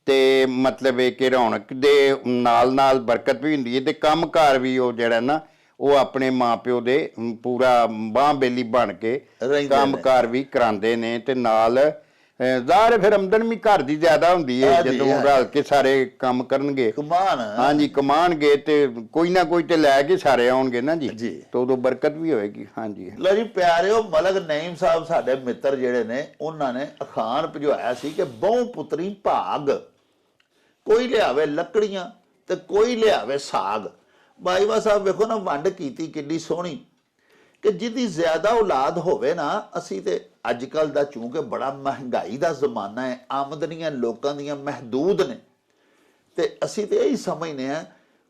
ਤੇ ਮਤਲਬ ਇਹ ਕਿ ਰੌਣਕ ਦੇ ਨਾਲ ਨਾਲ ਬਰਕਤ ਵੀ ਹੁੰਦੀ ਹੈ ਤੇ ਕੰਮਕਾਰ ਵੀ ਉਹ ਜਿਹੜਾ ਨਾ ਉਹ ਆਪਣੇ ਮਾਂ ਪਿਓ ਦੇ ਪੂਰਾ ਬਾਂਹ ਬੇਲੀ ਬਣ ਕੇ ਕੰਮਕਾਰ ਵੀ ਕਰਾਉਂਦੇ ਨੇ। ਤੇ ਨਾਲ ਜ਼ਾਹਰ ਫਿਰ ਆਮਦਨ ਵੀ ਘਰ ਦੀ ਜ਼ਿਆਦਾ ਹੁੰਦੀ ਹੈ ਜਦੋਂ ਰਲ ਕੇ ਸਾਰੇ ਕੰਮ ਕਰਨਗੇ। ਹਾਂਜੀ, ਕਮਾਣਗੇ ਤੇ ਕੋਈ ਨਾ ਕੋਈ ਤੇ ਲੈ ਕੇ ਸਾਰੇ ਆਉਣਗੇ ਨਾ ਜੀ, ਤੇ ਉਦੋਂ ਬਰਕਤ ਵੀ ਹੋਏਗੀ। ਹਾਂਜੀ ਲਓ ਜੀ ਪਿਆਰਿਓ, ਮਲਕ ਨਈਮ ਸਾਹਿਬ ਸਾਡੇ ਮਿੱਤਰ ਜਿਹੜੇ ਨੇ, ਉਹਨਾਂ ਨੇ ਅਖਾਣ ਭਿਜਵਾਇਆ ਸੀ ਕਿ ਬਹੁ ਪੁੱਤਰੀ ਭਾਗ, ਕੋਈ ਲਿਆਵੇ ਲੱਕੜੀਆਂ ਤੇ ਕੋਈ ਲਿਆਵੇ ਸਾਗ। ਬਾਜਵਾ ਸਾਹਿਬ ਵੇਖੋ ਨਾ, ਵੰਡ ਕੀਤੀ ਕਿੰਨੀ ਸੋਹਣੀ ਕਿ ਜਿਹਦੀ ਜ਼ਿਆਦਾ ਔਲਾਦ ਹੋਵੇ ਨਾ, ਅਸੀਂ ਤੇ ਅੱਜ ਕੱਲ ਦਾ ਚੂੰਕਿ ਬੜਾ ਮਹਿੰਗਾਈ ਦਾ ਜ਼ਮਾਨਾ ਹੈ, ਆਮਦਨੀਆਂ ਲੋਕਾਂ ਦੀਆਂ ਮਹਦੂਦ ਨੇ, ਤੇ ਅਸੀਂ ਤੇ ਇਹੀ ਸਮਝਦੇ ਹਾਂ,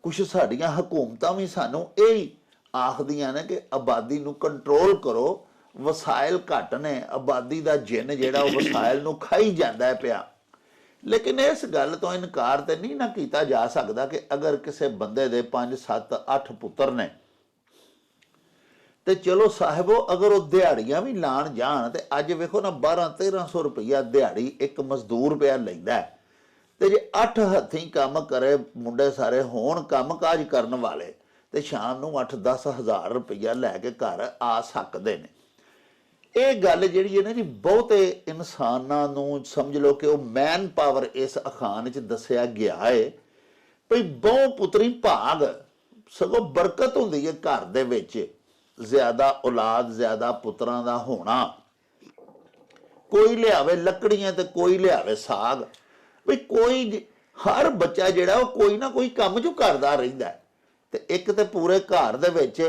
ਕੁਛ ਸਾਡੀਆਂ ਹਕੂਮਤਾਂ ਵੀ ਸਾਨੂੰ ਇਹੀ ਆਖਦੀਆਂ ਨੇ ਕਿ ਆਬਾਦੀ ਨੂੰ ਕੰਟਰੋਲ ਕਰੋ, ਵਸਾਇਲ ਘੱਟ ਨੇ, ਆਬਾਦੀ ਦਾ ਜਿੰਨ ਜਿਹੜਾ ਉਹ ਵਸਾਇਲ ਨੂੰ ਖਾਈ ਜਾਂਦਾ ਹੈ ਪਿਆ। ਲੇਕਿਨ ਇਸ ਗੱਲ ਤੋਂ ਇਨਕਾਰ ਤੇ ਨਹੀਂ ਨਾ ਕੀਤਾ ਜਾ ਸਕਦਾ ਕਿ ਅਗਰ ਕਿਸੇ ਬੰਦੇ ਦੇ 5, 7, 8 ਪੁੱਤਰ ਨੇ ਤੇ ਚਲੋ ਸਾਹਿਬੋ, ਅਗਰ ਉਹ ਦਿਹਾੜੀਆਂ ਵੀ ਲਾਣ ਜਾਣ ਤੇ ਅੱਜ ਵੇਖੋ ਨਾ 1200-1300 ਰੁਪਈਆ ਦਿਹਾੜੀ ਇੱਕ ਮਜ਼ਦੂਰ ਪਿਆ ਲੈਂਦਾ, ਤੇ ਜੇ 8 ਹੱਥੀਂ ਕੰਮ ਕਰੇ ਮੁੰਡੇ ਸਾਰੇ ਹੋਣ ਕੰਮਕਾਜ ਕਰਨ ਵਾਲੇ ਤੇ ਸ਼ਾਮ ਨੂੰ 8-10 ਹਜ਼ਾਰ ਰੁਪਈਆ ਲੈ ਕੇ ਘਰ ਆ ਸਕਦੇ ਨੇ। ਇਹ ਗੱਲ ਜਿਹੜੀ ਹੈ ਨਾ ਜੀ, ਬਹੁਤੇ ਇਨਸਾਨਾਂ ਨੂੰ ਸਮਝ ਲਓ ਕਿ ਉਹ ਮੈਨ ਪਾਵਰ ਇਸ ਅਖਾਣ 'ਚ ਦੱਸਿਆ ਗਿਆ ਹੈ ਭਈ ਬਹੁ ਪੁੱਤਰੀ ਭਾਗ, ਸਗੋਂ ਬਰਕਤ ਹੁੰਦੀ ਹੈ ਘਰ ਦੇ ਵਿੱਚ, ਜ਼ਿਆਦਾ ਔਲਾਦ, ਜ਼ਿਆਦਾ ਪੁੱਤਰਾਂ ਦਾ ਹੋਣਾ। ਕੋਈ ਲਿਆਵੇ ਲੱਕੜੀਆਂ ਤੇ ਕੋਈ ਲਿਆਵੇ ਸਾਗ, ਵੀ ਕੋਈ ਹਰ ਬੱਚਾ ਜਿਹੜਾ ਉਹ ਕੋਈ ਨਾ ਕੋਈ ਕੰਮ ਜੋ ਕਰਦਾ ਰਹਿੰਦਾ ਹੈ। ਤੇ ਇੱਕ ਤੇ ਪੂਰੇ ਘਰ ਦੇ ਵਿੱਚ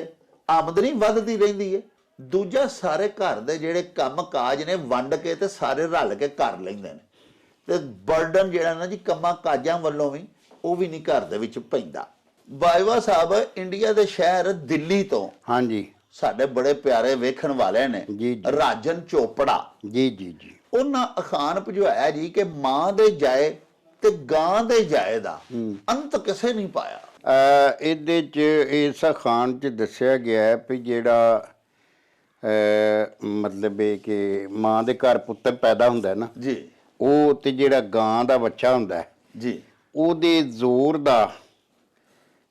ਆਮਦਨੀ ਵੱਧਦੀ ਰਹਿੰਦੀ ਹੈ, ਦੂਜਾ ਸਾਰੇ ਘਰ ਦੇ ਜਿਹੜੇ ਕੰਮ ਕਾਜ ਨੇ ਵੰਡ ਕੇ ਤੇ ਸਾਰੇ ਰਲ ਕੇ ਕਰ ਲੈਂਦੇ ਨੇ, ਤੇ ਬਰਡਨ ਜਿਹੜਾ ਨਾ ਜੀ ਕੰਮਾਂ ਕਾਜਾਂ ਵੱਲੋਂ ਵੀ ਉਹ ਵੀ ਨਹੀਂ ਘਰ ਦੇ ਵਿੱਚ ਪੈਂਦਾ। ਬਾਜਵਾ ਸਾਹਿਬ ਇੰਡੀਆ ਦੇ ਸ਼ਹਿਰ ਦਿੱਲੀ ਤੋਂ ਹਾਂਜੀ ਸਾਡੇ ਬੜੇ ਪਿਆਰੇ ਵੇਖਣ ਵਾਲੇ ਨੇ ਜੀ, ਜੀ। ਰਾਜਨ ਚੋਪੜਾ ਜੀ ਜੀ ਜੀ ਉਹਨਾਂ ਅਖਾਣ ਭਜਵਾਇਆ ਜੀ ਕਿ ਮਾਂ ਦੇ ਜਾਏ ਤੇ ਗਾਂ ਦੇ ਜਾਏ ਦਾ ਅੰਤ ਕਿਸੇ ਨਹੀਂ ਪਾਇਆ। ਇਹਦੇ 'ਚ ਇਸ ਅਖਾਣ 'ਚ ਦੱਸਿਆ ਗਿਆ ਹੈ ਵੀ ਜਿਹੜਾ ਮਤਲਬ ਇਹ ਕਿ ਮਾਂ ਦੇ ਘਰ ਪੁੱਤਰ ਪੈਦਾ ਹੁੰਦਾ ਹੈ ਨਾ ਜੀ, ਉਹ ਤੇ ਜਿਹੜਾ ਗਾਂ ਦਾ ਬੱਚਾ ਹੁੰਦਾ ਹੈ ਜੀ, ਉਹਦੇ ਜ਼ੋਰ ਦਾ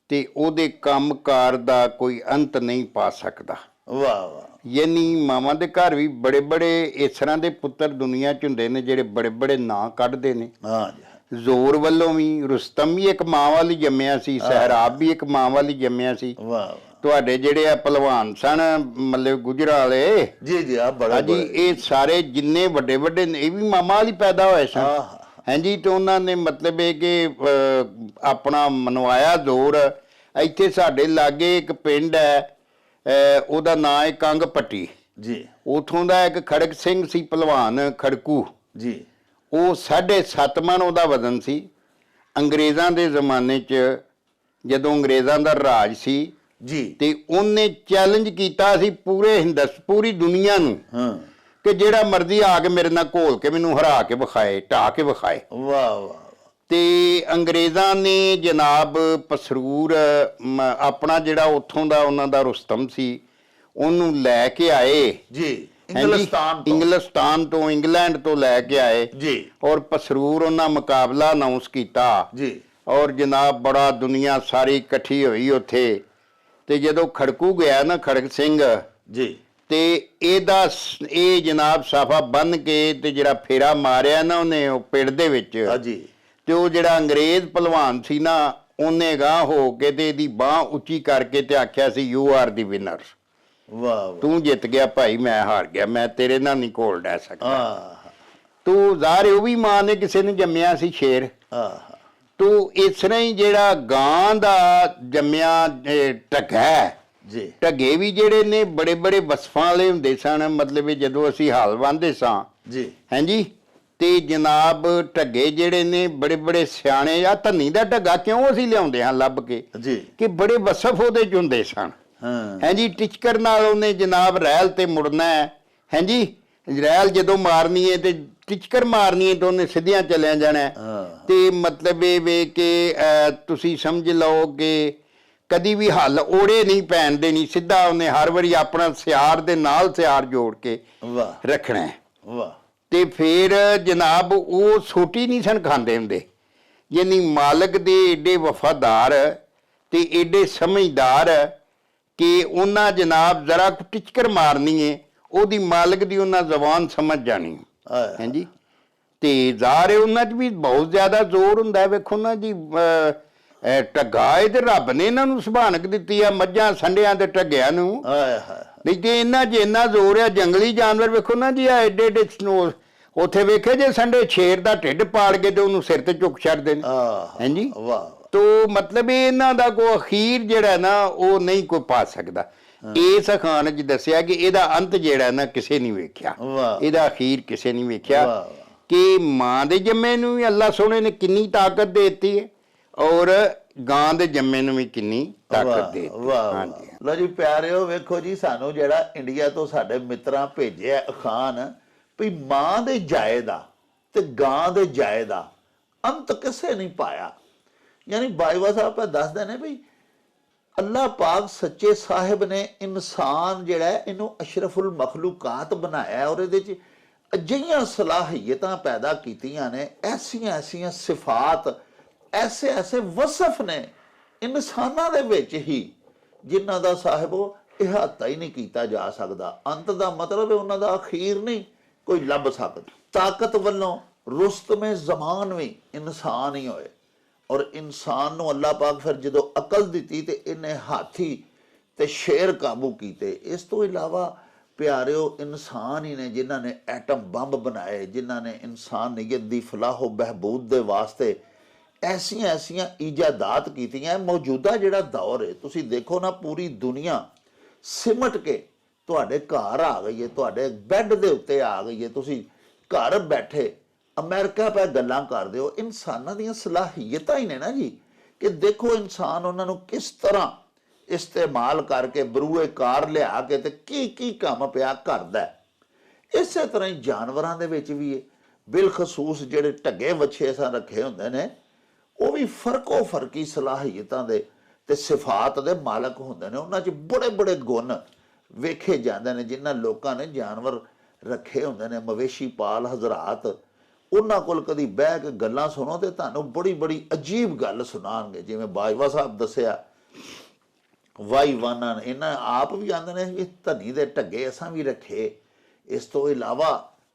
ਤੇ ਉਹਦੇ ਕੰਮਕਾਰ ਦਾ ਕੋਈ ਅੰਤ ਨਹੀਂ ਪਾ ਸਕਦਾ। ਵਾਹ ਵਾਹ, ਯਾਨੀ ਮਾਵਾਂ ਦੇ ਘਰ ਵੀ ਬੜੇ ਬੜੇ ਇਸ ਤਰ੍ਹਾਂ ਦੇ ਪੁੱਤਰ ਦੁਨੀਆ 'ਚ ਹੁੰਦੇ ਨੇ ਜਿਹੜੇ ਬੜੇ ਬੜੇ ਨਾਂ ਕੱਢਦੇ ਨੇ। ਹਾਂ ਜੀ, ਜ਼ੋਰ ਵੱਲੋਂ ਵੀ ਰੁਸਤਮ ਵੀ ਇੱਕ ਮਾਂ ਵਾਲੀ ਜੰਮਿਆ ਸੀ, ਸਹਿਰਾਬ ਵੀ ਇੱਕ ਮਾਂ ਵਾਲੀ ਜੰਮਿਆ ਸੀ। ਵਾਹ ਵਾਹ, ਤੁਹਾਡੇ ਜਿਹੜੇ ਆ ਪਹਿਲਵਾਨ ਸਨ ਮਤਲਬ ਗੁਜਰਾਂ ਵਾਲੇ, ਜੀ ਜੀ, ਆ ਬੜਾ ਹਾਂਜੀ, ਇਹ ਸਾਰੇ ਜਿੰਨੇ ਵੱਡੇ ਵੱਡੇ ਇਹ ਵੀ ਮਾਮਾ ਵਾਲੀ ਪੈਦਾ ਹੋਏ ਸਨ। ਹਾਂਜੀ, ਤੇ ਉਹਨਾਂ ਨੇ ਮਤਲਬ ਇਹ ਕਿ ਆਪਣਾ ਮਨਵਾਇਆ ਜ਼ੋਰ। ਇੱਥੇ ਸਾਡੇ ਲਾਗੇ ਇੱਕ ਪਿੰਡ ਹੈ, ਉਹਦਾ ਨਾਂ ਹੈ ਕੰਗ ਪੱਟੀ ਜੀ, ਉਥੋਂ ਦਾ ਇੱਕ ਖੜਕ ਸਿੰਘ ਸੀ ਪਹਿਲਵਾਨ ਖੜਕੂ ਜੀ, ਉਹ 7.5 ਮਣ ਉਹਦਾ ਵਜ਼ਨ ਸੀ। ਅੰਗਰੇਜ਼ਾਂ ਦੇ ਜ਼ਮਾਨੇ 'ਚ ਜਦੋਂ ਅੰਗਰੇਜ਼ਾਂ ਦਾ ਰਾਜ ਸੀ ਜੀ, ਤੇ ਉਹਨੇ ਚੈਲੰਜ ਕੀਤਾ ਸੀ ਪੂਰੀ ਦੁਨੀਆ ਨੂੰ ਕਿ ਜਿਹੜਾ ਮਰਜ਼ੀ ਆ ਕੇ ਮੇਰੇ ਨਾਲ ਘੋਲ ਕੇ ਮੈਨੂੰ ਹਰਾ ਕੇ ਵਿਖਾਏ, ਢਾ ਕੇ ਵਿਖਾਏ। ਵਾਹ ਵਾਹ, ਤੇ ਅੰਗਰੇਜ਼ਾਂ ਨੇ ਜਨਾਬ ਪਸਰੂਰ ਆਪਣਾ ਜਿਹੜਾ ਉੱਥੋਂ ਦਾ ਉਹਨਾਂ ਦਾ ਰੁਸਤਮ ਸੀ ਉਹਨੂੰ ਲੈ ਕੇ ਆਏ ਜੀ, ਇੰਗਲਿਸਤਾਨ ਤੋਂ ਇੰਗਲੈਂਡ ਤੋਂ ਲੈ ਕੇ ਆਏ ਜੀ, ਔਰ ਪਸਰੂਰ ਉਹਨਾਂ ਮੁਕਾਬਲਾ ਅਨਾਉਂਸ ਕੀਤਾ ਜੀ। ਔਰ ਜਨਾਬ ਬੜਾ ਦੁਨੀਆ ਸਾਰੀ ਇਕੱਠੀ ਹੋਈ ਉੱਥੇ। ਤੇ ਜਦੋਂ ਖੜਕੂ ਗਿਆ ਨਾ ਖੜਕ ਸਿੰਘ ਜੀ, ਤੇ ਇਹ ਜਨਾਬ ਸਾਫਾ ਬੰਨ ਕੇ ਤੇ ਜਿਹੜਾ ਫੇਰਾ ਮਾਰਿਆ ਨਾ ਉਹਨੇ ਉਹ ਪਿੰਡ ਦੇ ਵਿੱਚ, ਤੇ ਉਹ ਜਿਹੜਾ ਅੰਗਰੇਜ਼ ਪਹਿਲਵਾਨ ਸੀ ਨਾ ਉਹਨੇ ਗਾਂਹ ਹੋ ਕੇ ਤੇ ਇਹਦੀ ਬਾਹ ਉੱਚੀ ਕਰਕੇ ਤੇ ਆਖਿਆ ਸੀ ਯੂ ਆਰ ਦੀ ਵਿਨਰ। ਵਾਹ, ਤੂੰ ਜਿੱਤ ਗਿਆ ਭਾਈ, ਮੈਂ ਹਾਰ ਗਿਆ, ਮੈਂ ਤੇਰੇ ਨਾਲ ਨਹੀਂ ਘੋਲ ਡੈ ਸਕਦਾ। ਤੂੰ ਜ਼ਾਹਰ ਉਹ ਵੀ ਮਾਂ ਨੇ ਕਿਸੇ ਨੇ ਜੰਮਿਆ ਸੀ ਸ਼ੇਰ। ਤੂੰ ਇਸ ਤਰ੍ਹਾਂ ਹੀ ਜਿਹੜਾ ਗਾਂ ਦਾ ਜੰਮਿਆ ਢੱਗਾ ਜੀ, ਢੱਗੇ ਵੀ ਜਿਹੜੇ ਨੇ ਬੜੇ ਬੜੇ ਵਸਫਾਂ ਵਾਲੇ ਹੁੰਦੇ ਸਨ। ਮਤਲਬ ਜਦੋਂ ਅਸੀਂ ਹਾਲ ਵਾਂਦੇ ਸਾਂ ਜੀ, ਹਾਂਜੀ, ਤੇ ਜਨਾਬ ਢੱਗੇ ਜਿਹੜੇ ਨੇ ਬੜੇ ਬੜੇ ਸਿਆਣੇ। ਆ ਧੰਨੀ ਦਾ ਢੱਗਾ ਕਿਉਂ ਅਸੀਂ ਲਿਆਉਂਦੇ ਹਾਂ ਲੱਭ ਕੇ ਜੀ, ਕਿ ਬੜੇ ਵਸਫ ਉਹਦੇ 'ਚ ਹੁੰਦੇ ਸਨ। ਹਾਂਜੀ, ਟਿਚਕਰ ਨਾਲ ਉਹਨੇ ਜਨਾਬ ਰੈਲ ਤੇ ਮੁੜਨਾ ਹੈ। ਹਾਂਜੀ, ਰੈਲ ਜਦੋਂ ਮਾਰਨੀ ਹੈ ਤੇ ਟਿਚਕਰ ਮਾਰਨੀ ਹੈ ਤਾਂ ਉਹਨੇ ਸਿੱਧਿਆਂ ਚਲਿਆ ਜਾਣਾ। ਤੇ ਮਤਲਬ ਇਹ ਵੇ ਕਿ ਤੁਸੀਂ ਸਮਝ ਲਓ ਕਿ ਕਦੀ ਵੀ ਹੱਲ ਓੜੇ ਨਹੀਂ ਪੈਣ ਦੇਣੀ, ਸਿੱਧਾ ਉਹਨੇ ਹਰ ਵਾਰੀ ਆਪਣਾ ਸਿਆਰ ਦੇ ਨਾਲ ਸਿਆਰ ਜੋੜ ਕੇ ਰੱਖਣਾ। ਤੇ ਫਿਰ ਜਨਾਬ ਉਹ ਸੋਟੀ ਨਹੀਂ ਸਨ ਖਾਂਦੇ ਹੁੰਦੇ, ਯਾਨੀ ਮਾਲਕ ਦੇ ਏਡੇ ਵਫਾਦਾਰ ਤੇ ਏਡੇ ਸਮਝਦਾਰ ਕਿ ਉਹਨਾਂ ਜਨਾਬ ਜ਼ਰਾ ਟਿਚਕਰ ਮਾਰਨੀ ਹੈ ਉਹਦੀ ਮਾਲਕ ਦੀ ਉਹਨਾਂ ਜ਼ਬਾਨ ਸਮਝ ਜਾਣੀ। ਹਾਂਜੀ, ਤੇ ਜ਼ਾਹਰ ਉਹਨਾਂ 'ਚ ਵੀ ਬਹੁਤ ਜ਼ਿਆਦਾ ਜ਼ੋਰ ਹੁੰਦਾ। ਵੇਖੋ ਨਾ ਜੀ, ਢੱਗਾ ਤੇ ਰੱਬ ਨੇ ਇਹਨਾਂ ਨੂੰ ਸੁਭਾਨਕ ਦਿੱਤੀ ਆ, ਮੱਝਾਂ ਸੰਡਿਆਂ ਤੇ ਢੱਗਿਆਂ ਨੂੰ। ਨਹੀਂ ਤੇ ਇਹਨਾਂ 'ਚ ਇੰਨਾ ਜ਼ੋਰ ਆ। ਜੰਗਲੀ ਜਾਨਵਰ ਵੇਖੋ ਨਾ ਜੀ, ਆ ਏਡੇ ਏਡੇ ਉੱਥੇ ਵੇਖੇ ਜੇ ਸੰਡੇ ਸ਼ੇਰ ਦਾ ਢਿੱਡ ਪਾੜ ਕੇ ਤੇ ਉਹਨੂੰ ਸਿਰ ਤੇ ਚੁੱਕ ਛੱਡਦੇ ਨੇ। ਹਾਂਜੀ, ਤੋ ਮਤਲਬ ਇਹਨਾਂ ਦਾ ਕੋਈ ਅਖੀਰ ਜਿਹੜਾ ਨਾ ਉਹ ਨਹੀਂ ਕੋਈ ਪਾ ਸਕਦਾ। ਇਸ ਅਖਾਣ 'ਚ ਦੱਸਿਆ ਕਿ ਇਹਦਾ ਅੰਤ ਜਿਹੜਾ ਨਾ ਕਿਸੇ ਨਹੀਂ ਵੇਖਿਆ, ਇਹਦਾ ਅਖੀਰ ਕਿਸੇ ਨਹੀਂ ਵੇਖਿਆ। ਕਿ ਮਾਂ ਦੇ ਜੰਮੇ ਨੂੰ ਵੀ ਅੱਲਾ ਸੋਹਣੇ ਨੇ ਕਿੰਨੀ ਤਾਕਤ ਦੇ ਦਿੱਤੀ ਹੈ ਔਰ ਗਾਂ ਦੇ ਜੰਮੇ ਨੂੰ ਵੀ ਕਿੰਨੀ ਤਾਕਤ ਦੇ ਦਿੱਤੀ। ਲੋ ਜੀ ਪਿਆਰਿਓ, ਵੇਖੋ ਜੀ, ਸਾਨੂੰ ਜਿਹੜਾ ਇੰਡੀਆ ਤੋਂ ਸਾਡੇ ਮਿੱਤਰਾਂ ਭੇਜਿਆ ਅਖਾਣ ਵੀ ਮਾਂ ਦੇ ਜਾਏ ਦਾ ਤੇ ਗਾਂ ਦੇ ਜਾਏ ਦਾ ਅੰਤ ਕਿਸੇ ਨਹੀਂ ਪਾਇਆ। ਯਾਨੀ ਬਾਈਵਾ ਸਾਹਿਬ ਦੱਸਦੇ ਨੇ ਵੀ ਅੱਲਾਹ ਪਾਕ ਸੱਚੇ ਸਾਹਿਬ ਨੇ ਇਨਸਾਨ ਜਿਹੜਾ ਇਹਨੂੰ ਅਸ਼ਰਫੁਲ ਮਖਲੂਕਾਤ ਬਣਾਇਆ ਔਰ ਇਹਦੇ 'ਚ ਅਜਿਹੀਆਂ ਸਲਾਹੀਅਤਾਂ ਪੈਦਾ ਕੀਤੀਆਂ ਨੇ, ਐਸੀਆਂ ਐਸੀਆਂ ਸਿਫਾਤ, ਐਸੇ ਐਸੇ ਵਸਫ ਨੇ ਇਨਸਾਨਾਂ ਦੇ ਵਿੱਚ ਹੀ ਜਿਨ੍ਹਾਂ ਦਾ ਸਾਹਿਬ ਉਹ ਇਹਾਤਾ ਹੀ ਨਹੀਂ ਕੀਤਾ ਜਾ ਸਕਦਾ। ਅੰਤ ਦਾ ਮਤਲਬ ਹੈ ਉਹਨਾਂ ਦਾ ਅਖੀਰ ਨਹੀਂ ਕੋਈ ਲੱਭ ਸਕਦਾ। ਤਾਕਤ ਵੱਲੋਂ ਰੁਸਤਮੇ ਜ਼ਮਾਨ ਵੀ ਇਨਸਾਨ ਹੀ ਹੋਏ, ਔਰ ਇਨਸਾਨ ਨੂੰ ਅੱਲਾਹ ਪਾਕ ਫਿਰ ਜਦੋਂ ਅਕਲ ਦਿੱਤੀ ਤੇ ਇਹਨੇ ਹਾਥੀ ਤੇ ਸ਼ੇਰ ਕਾਬੂ ਕੀਤੇ। ਇਸ ਤੋਂ ਇਲਾਵਾ ਪਿਆਰਿਓ ਇਨਸਾਨ ਹੀ ਨੇ ਜਿਨ੍ਹਾਂ ਨੇ ਐਟਮ ਬੰਬ ਬਣਾਏ, ਜਿਨ੍ਹਾਂ ਨੇ ਇਨਸਾਨੀਅਤ ਦੀ ਫਲਾਹ ਬਹਿਬੂਦ ਦੇ ਵਾਸਤੇ ਐਸੀਆਂ ਇਜਾਦਾਤ ਕੀਤੀਆਂ। ਮੌਜੂਦਾ ਜਿਹੜਾ ਦੌਰ ਹੈ ਤੁਸੀਂ ਦੇਖੋ ਨਾ, ਪੂਰੀ ਦੁਨੀਆ ਸਿਮਟ ਕੇ ਤੁਹਾਡੇ ਘਰ ਆ ਗਈ ਹੈ, ਤੁਹਾਡੇ ਬੈੱਡ ਦੇ ਉੱਤੇ ਆ ਗਈ ਹੈ। ਤੁਸੀਂ ਘਰ ਬੈਠੇ ਅਮਰੀਕਾ ਪੈ ਗੱਲਾਂ ਕਰਦੇ ਹੋ। ਇਨਸਾਨਾਂ ਦੀਆਂ ਸਲਾਹੀਅਤਾਂ ਹੀ ਨੇ ਨਾ ਜੀ, ਕਿ ਦੇਖੋ ਇਨਸਾਨ ਉਹਨਾਂ ਨੂੰ ਕਿਸ ਤਰ੍ਹਾਂ ਇਸਤੇਮਾਲ ਕਰਕੇ ਬਰੂਏ ਕਾਰ ਲਿਆ ਕੇ ਤੇ ਕੀ ਕੰਮ ਪਿਆ ਕਰਦਾ। ਇਸੇ ਤਰ੍ਹਾਂ ਹੀ ਜਾਨਵਰਾਂ ਦੇ ਵਿੱਚ ਵੀ ਬਿਲਖਸੂਸ ਜਿਹੜੇ ਢੱਗੇ ਵੱਛੇ ਅਸਾਂ ਰੱਖੇ ਹੁੰਦੇ ਨੇ, ਉਹ ਵੀ ਫਰਕੋ ਫਰਕੀ ਸਲਾਹੀਅਤਾਂ ਦੇ ਤੇ ਸਿਫਾਤ ਦੇ ਮਾਲਕ ਹੁੰਦੇ ਨੇ। ਉਹਨਾਂ 'ਚ ਬੜੇ ਗੁਣ ਵੇਖੇ ਜਾਂਦੇ ਨੇ। ਜਿਨ੍ਹਾਂ ਲੋਕਾਂ ਨੇ ਜਾਨਵਰ ਰੱਖੇ ਹੁੰਦੇ ਨੇ, ਮਵੇਸ਼ੀ ਪਾਲ ਹਜ਼ਰਾਤ, ਉਹਨਾਂ ਕੋਲ ਕਦੀ ਬਹਿ ਕੇ ਗੱਲਾਂ ਸੁਣੋ ਤੇ ਤੁਹਾਨੂੰ ਬੜੀ ਅਜੀਬ ਗੱਲ ਸੁਣਾਉਣਗੇ। ਜਿਵੇਂ ਬਾਜਵਾ ਸਾਹਿਬ ਦੱਸਿਆ, ਵਾਈਵਾਨਾਂ ਇਹਨਾਂ ਆਪ ਵੀ ਆਉਂਦੇ ਨੇ ਵੀ ਧਨੀ ਦੇ ਢੱਗੇ ਅਸਾਂ ਵੀ ਰੱਖੇ। ਇਸ ਤੋਂ ਇਲਾਵਾ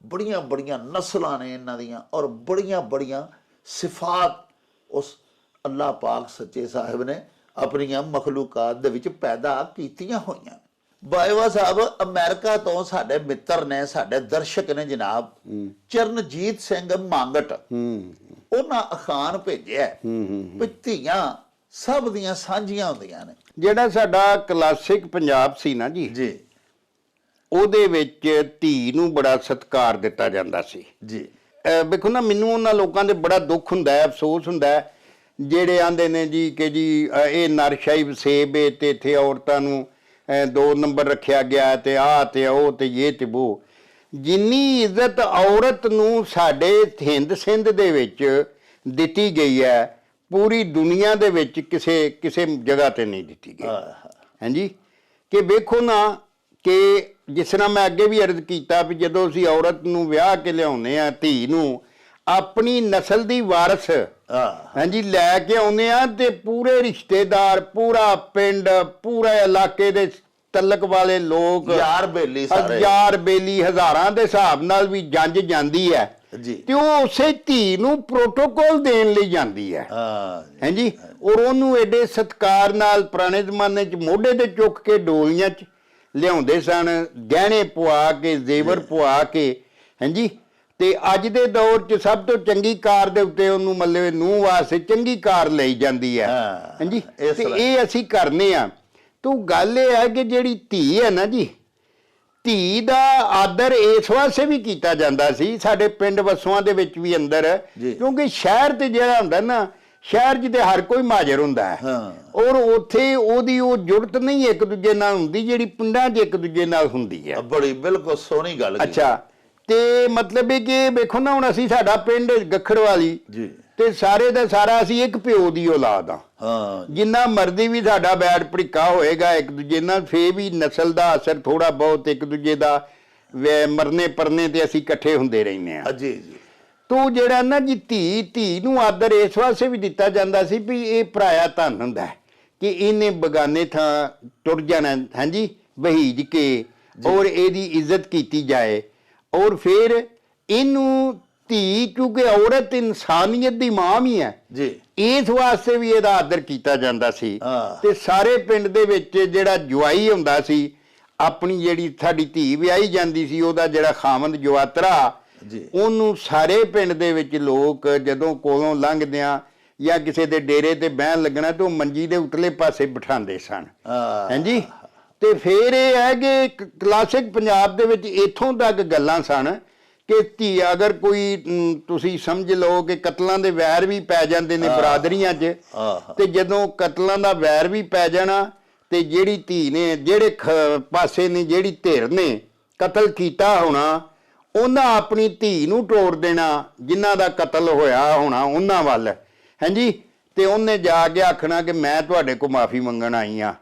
ਬੜੀਆਂ ਨਸਲਾਂ ਨੇ ਇਹਨਾਂ ਦੀਆਂ, ਔਰ ਬੜੀਆਂ ਸਿਫਾਤ ਉਸ ਅੱਲਾਹ ਪਾਕ ਸੱਚੇ ਸਾਹਿਬ ਨੇ ਆਪਣੀਆਂ ਮਖਲੂਕਾਤ ਦੇ ਵਿੱਚ ਪੈਦਾ ਕੀਤੀਆਂ ਹੋਈਆਂ। ਬਾਜਵਾ ਸਾਹਿਬ ਅਮਰੀਕਾ ਤੋਂ ਸਾਡੇ ਮਿੱਤਰ ਨੇ, ਸਾਡੇ ਦਰਸ਼ਕ ਨੇ ਜਨਾਬ, ਚਰਨਜੀਤ ਸਿੰਘ ਮੰਗਟ, ਉਹਨਾਂ ਅਖਾਨ ਭੇਜਿਆ ਵੀ ਧੀਆਂ ਸਭ ਦੀਆਂ ਸਾਂਝੀਆਂ ਹੁੰਦੀਆਂ ਨੇ। ਜਿਹੜਾ ਸਾਡਾ ਕਲਾਸਿਕ ਪੰਜਾਬ ਸੀ ਨਾ ਜੀ, ਉਹਦੇ ਵਿੱਚ ਧੀ ਨੂੰ ਬੜਾ ਸਤਿਕਾਰ ਦਿੱਤਾ ਜਾਂਦਾ ਸੀ ਜੀ। ਵੇਖੋ ਨਾ, ਮੈਨੂੰ ਉਹਨਾਂ ਲੋਕਾਂ ਦੇ ਬੜਾ ਦੁੱਖ ਹੁੰਦਾ ਹੈ, ਅਫਸੋਸ ਹੁੰਦਾ ਹੈ, ਜਿਹੜੇ ਆਂਦੇ ਨੇ ਜੀ ਕਿ ਜੀ ਇਹ ਨਰਸ਼ਾਹੀ ਵਸੇਬ ਹੈ ਤੇ ਇੱਥੇ ਔਰਤਾਂ ਨੂੰ 2 ਨੰਬਰ ਰੱਖਿਆ ਗਿਆ ਤੇ ਆਹ ਤੇ ਉਹ ਤੇ ਇਹ ਤੇ ਉਹ। ਜਿੰਨੀ ਇੱਜ਼ਤ ਔਰਤ ਨੂੰ ਸਾਡੇ ਹਿੰਦ ਸਿੰਧ ਦੇ ਵਿੱਚ ਦਿੱਤੀ ਗਈ ਹੈ, ਪੂਰੀ ਦੁਨੀਆ ਦੇ ਵਿੱਚ ਕਿਸੇ ਜਗ੍ਹਾ ਤੇ ਨਹੀਂ ਦਿੱਤੀ ਗਈ। ਹਾਂਜੀ, ਕਿ ਵੇਖੋ ਨਾ ਕਿ ਜਿਸ ਤਰ੍ਹਾਂ ਮੈਂ ਅੱਗੇ ਵੀ ਅਰਜ਼ ਕੀਤਾ ਵੀ ਜਦੋਂ ਅਸੀਂ ਔਰਤ ਨੂੰ ਵਿਆਹ ਕੇ ਲਿਆਉਂਦੇ ਆ, ਧੀ ਨੂੰ ਆਪਣੀ ਨਸਲ ਦੀ ਵਾਰਸ ਹਾਂਜੀ ਲੈ ਕੇ ਆਉਂਦੇ ਆ, ਤੇ ਪੂਰੇ ਰਿਸ਼ਤੇਦਾਰ, ਪੂਰਾ ਪਿੰਡ, ਪੂਰੇ ਇਲਾਕੇ ਦੇ ਤਲਕ ਵਾਲੇ ਲੋਕ, ਯਾਰ ਬੇਲੀ, ਹਜ਼ਾਰ ਬੇਲੀ, ਹਜ਼ਾਰਾਂ ਦੇ ਹਿਸਾਬ ਨਾਲ ਵੀ ਜੰਜ ਜਾਂਦੀ ਹੈ ਜੀ, ਤੇ ਉਹ ਉਸੇ ਧੀ ਨੂੰ ਪ੍ਰੋਟੋਕੋਲ ਦੇਣ ਲਈ ਜਾਂਦੀ ਹੈ। ਹਾਂਜੀ, ਔਰ ਉਹਨੂੰ ਐਡੇ ਸਤਿਕਾਰ ਨਾਲ ਪੁਰਾਣੇ ਜ਼ਮਾਨੇ 'ਚ ਮੋਢੇ ਤੇ ਚੁੱਕ ਕੇ ਡੋਲੀਆਂ 'ਚ ਲਿਆਉਂਦੇ ਸਨ, ਗਹਿਣੇ ਪਵਾ ਕੇ, ਜ਼ੇਵਰ ਪਵਾ ਕੇ। ਹਾਂਜੀ, ਤੇ ਅੱਜ ਦੇ ਦੌਰ 'ਚ ਸਭ ਤੋਂ ਚੰਗੀ ਕਾਰ ਦੇ ਉੱਤੇ ਉਹਨੂੰ ਮਤਲਬ ਨੂੰਹ ਵਾਸਤੇ ਚੰਗੀ ਕਾਰ ਲਈ ਜਾਂਦੀ ਹੈ। ਹਾਂਜੀ, ਤੇ ਇਹ ਅਸੀਂ ਕਰਨੇ ਆ। ਤੋ ਗੱਲ ਇਹ ਹੈ ਕਿ ਜਿਹੜੀ ਧੀ ਹੈ ਨਾ ਜੀ, ਧੀ ਦਾ ਆਦਰ ਇਸ ਵਾਸਤੇ ਵੀ ਕੀਤਾ ਜਾਂਦਾ ਸੀ ਸਾਡੇ ਪਿੰਡ ਵਸੋਆਂ ਦੇ ਵਿੱਚ ਵੀ ਅੰਦਰ, ਕਿਉਂਕਿ ਸ਼ਹਿਰ ਤੇ ਜਿਹੜਾ ਹੁੰਦਾ ਨਾ, ਸ਼ਹਿਰ 'ਚ ਤੇ ਹਰ ਕੋਈ ਮਾਜਰ ਹੁੰਦਾ ਹੈ, ਔਰ ਉੱਥੇ ਉਹਦੀ ਉਹ ਜੁੜਤ ਨਹੀਂ ਇੱਕ ਦੂਜੇ ਨਾਲ ਹੁੰਦੀ ਜਿਹੜੀ ਪਿੰਡਾਂ 'ਚ ਇੱਕ ਦੂਜੇ ਨਾਲ ਹੁੰਦੀ ਹੈ। ਬੜੀ ਬਿਲਕੁਲ ਸੋਹਣੀ ਗੱਲ। ਅੱਛਾ, ਤੇ ਮਤਲਬ ਇਹ ਕਿ ਵੇਖੋ ਨਾ, ਹੁਣ ਅਸੀਂ ਸਾਡਾ ਪਿੰਡ ਗੱਖੜ ਵਾਲੀ ਜੀ, ਤੇ ਸਾਰੇ ਦਾ ਸਾਰਾ ਅਸੀਂ ਇੱਕ ਪਿਓ ਦੀ ਔਲਾਦ ਆ। ਜਿੰਨਾ ਮਰਜ਼ੀ ਵੀ ਸਾਡਾ ਬੈਠ ਭੜਿੱਕਾ ਹੋਏਗਾ ਇੱਕ ਦੂਜੇ ਨਾਲ, ਫੇਰ ਵੀ ਨਸਲ ਦਾ ਅਸਰ ਥੋੜਾ ਬਹੁਤ ਇੱਕ ਦੂਜੇ ਦਾ ਮਰਨੇ ਪਰਨੇ ਤੇ ਅਸੀਂ ਇਕੱਠੇ ਹੁੰਦੇ ਰਹਿੰਦੇ ਆ ਜੀ। ਤੋ ਜਿਹੜਾ ਨਾ ਜੀ ਧੀ ਨੂੰ ਆਦਰ ਇਸ ਵਾਸਤੇ ਵੀ ਦਿੱਤਾ ਜਾਂਦਾ ਸੀ ਵੀ ਇਹ ਪਰਾਇਆ ਧਨ ਹੁੰਦਾ ਕਿ ਇਹਨੇ ਬਗਾਨੇ ਥਾਂ ਟੁਰ ਜਾਣਾ। ਹਾਂਜੀ, ਵਹੀਜ ਕੇ ਔਰ ਇਹਦੀ ਇੱਜ਼ਤ ਕੀਤੀ ਜਾਏ। ਔਰ ਫਿਰ ਇਹਨੂੰ ਧੀ, ਕਿਉਂਕਿ ਔਰਤ ਇਨਸਾਨੀਅਤ ਦੀ ਮਾਂ ਵੀ ਹੈ ਜੀ, ਇਸ ਵਾਸਤੇ ਵੀ ਇਹਦਾ ਆਦਰ ਕੀਤਾ ਜਾਂਦਾ ਸੀ। ਤੇ ਸਾਰੇ ਪਿੰਡ ਦੇ ਵਿੱਚ ਜਿਹੜਾ ਜਵਾਈ ਹੁੰਦਾ ਸੀ, ਆਪਣੀ ਜਿਹੜੀ ਸਾਡੀ ਧੀ ਵਿਆਹੀ ਜਾਂਦੀ ਸੀ, ਉਹਦਾ ਜਿਹੜਾ ਖਾਵੰਦ ਜਵਾਤਰਾ, ਉਹਨੂੰ ਸਾਰੇ ਪਿੰਡ ਦੇ ਵਿੱਚ ਲੋਕ ਜਦੋਂ ਕੋਲੋਂ ਲੰਘਦਿਆਂ ਜਾਂ ਕਿਸੇ ਦੇ ਡੇਰੇ ਤੇ ਬਹਿਣ ਲੱਗਣਾ ਤੇ ਉਹ ਮੰਜੀ ਦੇ ਉਤਲੇ ਪਾਸੇ ਬਿਠਾਉਂਦੇ ਸਨ। ਹਾਂਜੀ, ਤੇ ਫਿਰ ਇਹ ਹੈ ਕਿ ਕਲਾਸਿਕ ਪੰਜਾਬ ਦੇ ਵਿੱਚ ਇੱਥੋਂ ਤੱਕ ਗੱਲਾਂ ਸਨ ਕਿ ਧੀ, ਅਗਰ ਕੋਈ ਤੁਸੀਂ ਸਮਝ ਲਓ ਕਿ ਕਤਲਾਂ ਦੇ ਵੈਰ ਵੀ ਪੈ ਜਾਂਦੇ ਨੇ ਬਰਾਦਰੀਆਂ 'ਚ, ਤੇ ਜਦੋਂ ਕਤਲਾਂ ਦਾ ਵੈਰ ਵੀ ਪੈ ਜਾਣਾ ਤੇ ਜਿਹੜੀ ਧੀ ਨੇ, ਜਿਹੜੇ ਪਾਸੇ ਨੇ, ਜਿਹੜੀ ਧਿਰ ਨੇ ਕਤਲ ਕੀਤਾ ਹੋਣਾ, ਉਹਨਾਂ ਆਪਣੀ ਧੀ ਨੂੰ ਟੋੜ ਦੇਣਾ ਜਿਨ੍ਹਾਂ ਦਾ ਕਤਲ ਹੋਇਆ ਹੋਣਾ ਉਹਨਾਂ ਵੱਲ। ਹਾਂਜੀ, ਤੇ ਉਹਨੇ ਜਾ ਕੇ ਆਖਣਾ ਕਿ ਮੈਂ ਤੁਹਾਡੇ ਕੋਲ ਮਾਫੀ ਮੰਗਣ ਆਈ ਆ,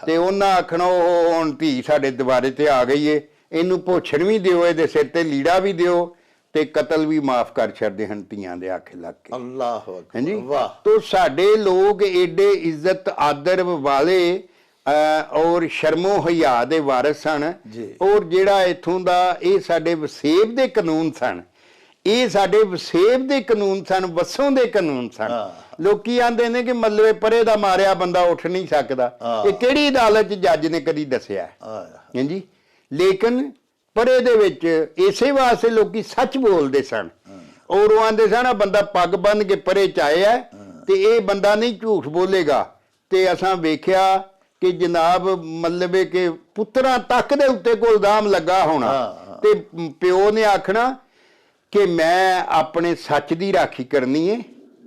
ਤੇ ਉਹਨਾਂ ਆਖਣਾ ਉਹ ਹੁਣ ਧੀ ਸਾਡੇ ਦੁਬਾਰੇ ਤੇ ਆ ਗਈ ਏ, ਇਹਨੂੰ ਭੋਛਣ ਵੀ ਦਿਓ, ਇਹਦੇ ਸਿਰ ਤੇ ਲੀੜਾ ਵੀ ਦਿਓ, ਤੇ ਕਤਲ ਵੀ ਮਾਫ ਕਰ ਛੱਡਦੇ ਹਨ ਧੀਆਂ ਦੇ ਆਖੇ ਲੱਗ ਕੇ। ਅੱਲਾਹੁ ਅਕਬਰ, ਵਾਹ। ਤੋ ਸਾਡੇ ਲੋਕ ਏਡੇ ਇੱਜ਼ਤ ਆਦਰ ਵਾਲੇ ਔਰ ਸ਼ਰਮੋ ਹਯਾ ਦੇ ਵਾਰਿਸ ਸਨ। ਜੀ। ਔਰ ਜਿਹੜਾ ਇੱਥੋਂ ਦਾ ਇਹ ਸਾਡੇ ਵਸੇਬ ਦੇ ਕਾਨੂੰਨ ਸਨ, ਇਹ ਸਾਡੇ ਵਸੇਬ ਦੇ ਕਾਨੂੰਨ ਸਨ, ਵਸੋਂ ਦੇ ਕਾਨੂੰਨ ਸਨ। ਲੋਕੀ ਆਂਦੇ ਨੇ ਕਿ ਮਤਲਬ ਪਰੇ ਦਾ ਮਾਰਿਆ ਬੰਦਾ ਉੱਠ ਨਹੀਂ ਸਕਦਾ। ਇਹ ਕਿਹੜੀ ਅਦਾਲਤ 'ਚ ਜੱਜ ਨੇ ਕਦੀ ਦੱਸਿਆ? ਹਾਂਜੀ। ਲੇਕਿਨ ਪਰੇ ਦੇ ਵਿੱਚ ਇਸੇ ਵਾਸਤੇ ਲੋਕੀ ਸੱਚ ਬੋਲਦੇ ਸਨ। ਔਰ ਉਹ ਆਂਦੇ ਸਨ ਆ ਬੰਦਾ ਪੱਗ ਬੰਨ੍ਹ ਕੇ ਪਰੇ 'ਚ ਆਇਆ ਤੇ ਇਹ ਬੰਦਾ ਨਹੀਂ ਝੂਠ ਬੋਲੇਗਾ। ਤੇ ਅਸਾਂ ਵੇਖਿਆ ਕਿ ਜਨਾਬ ਮਤਲਬ ਕਿ ਪੁੱਤਰਾਂ ਤੱਕ ਦੇ ਉੱਤੇ ਕੋਈ ਇਲਜ਼ਾਮ ਲੱਗਾ ਹੋਣਾ ਤੇ ਪਿਓ ਨੇ ਆਖਣਾ ਕਿ ਮੈਂ ਆਪਣੇ ਸੱਚ ਦੀ ਰਾਖੀ ਕਰਨੀ ਹੈ।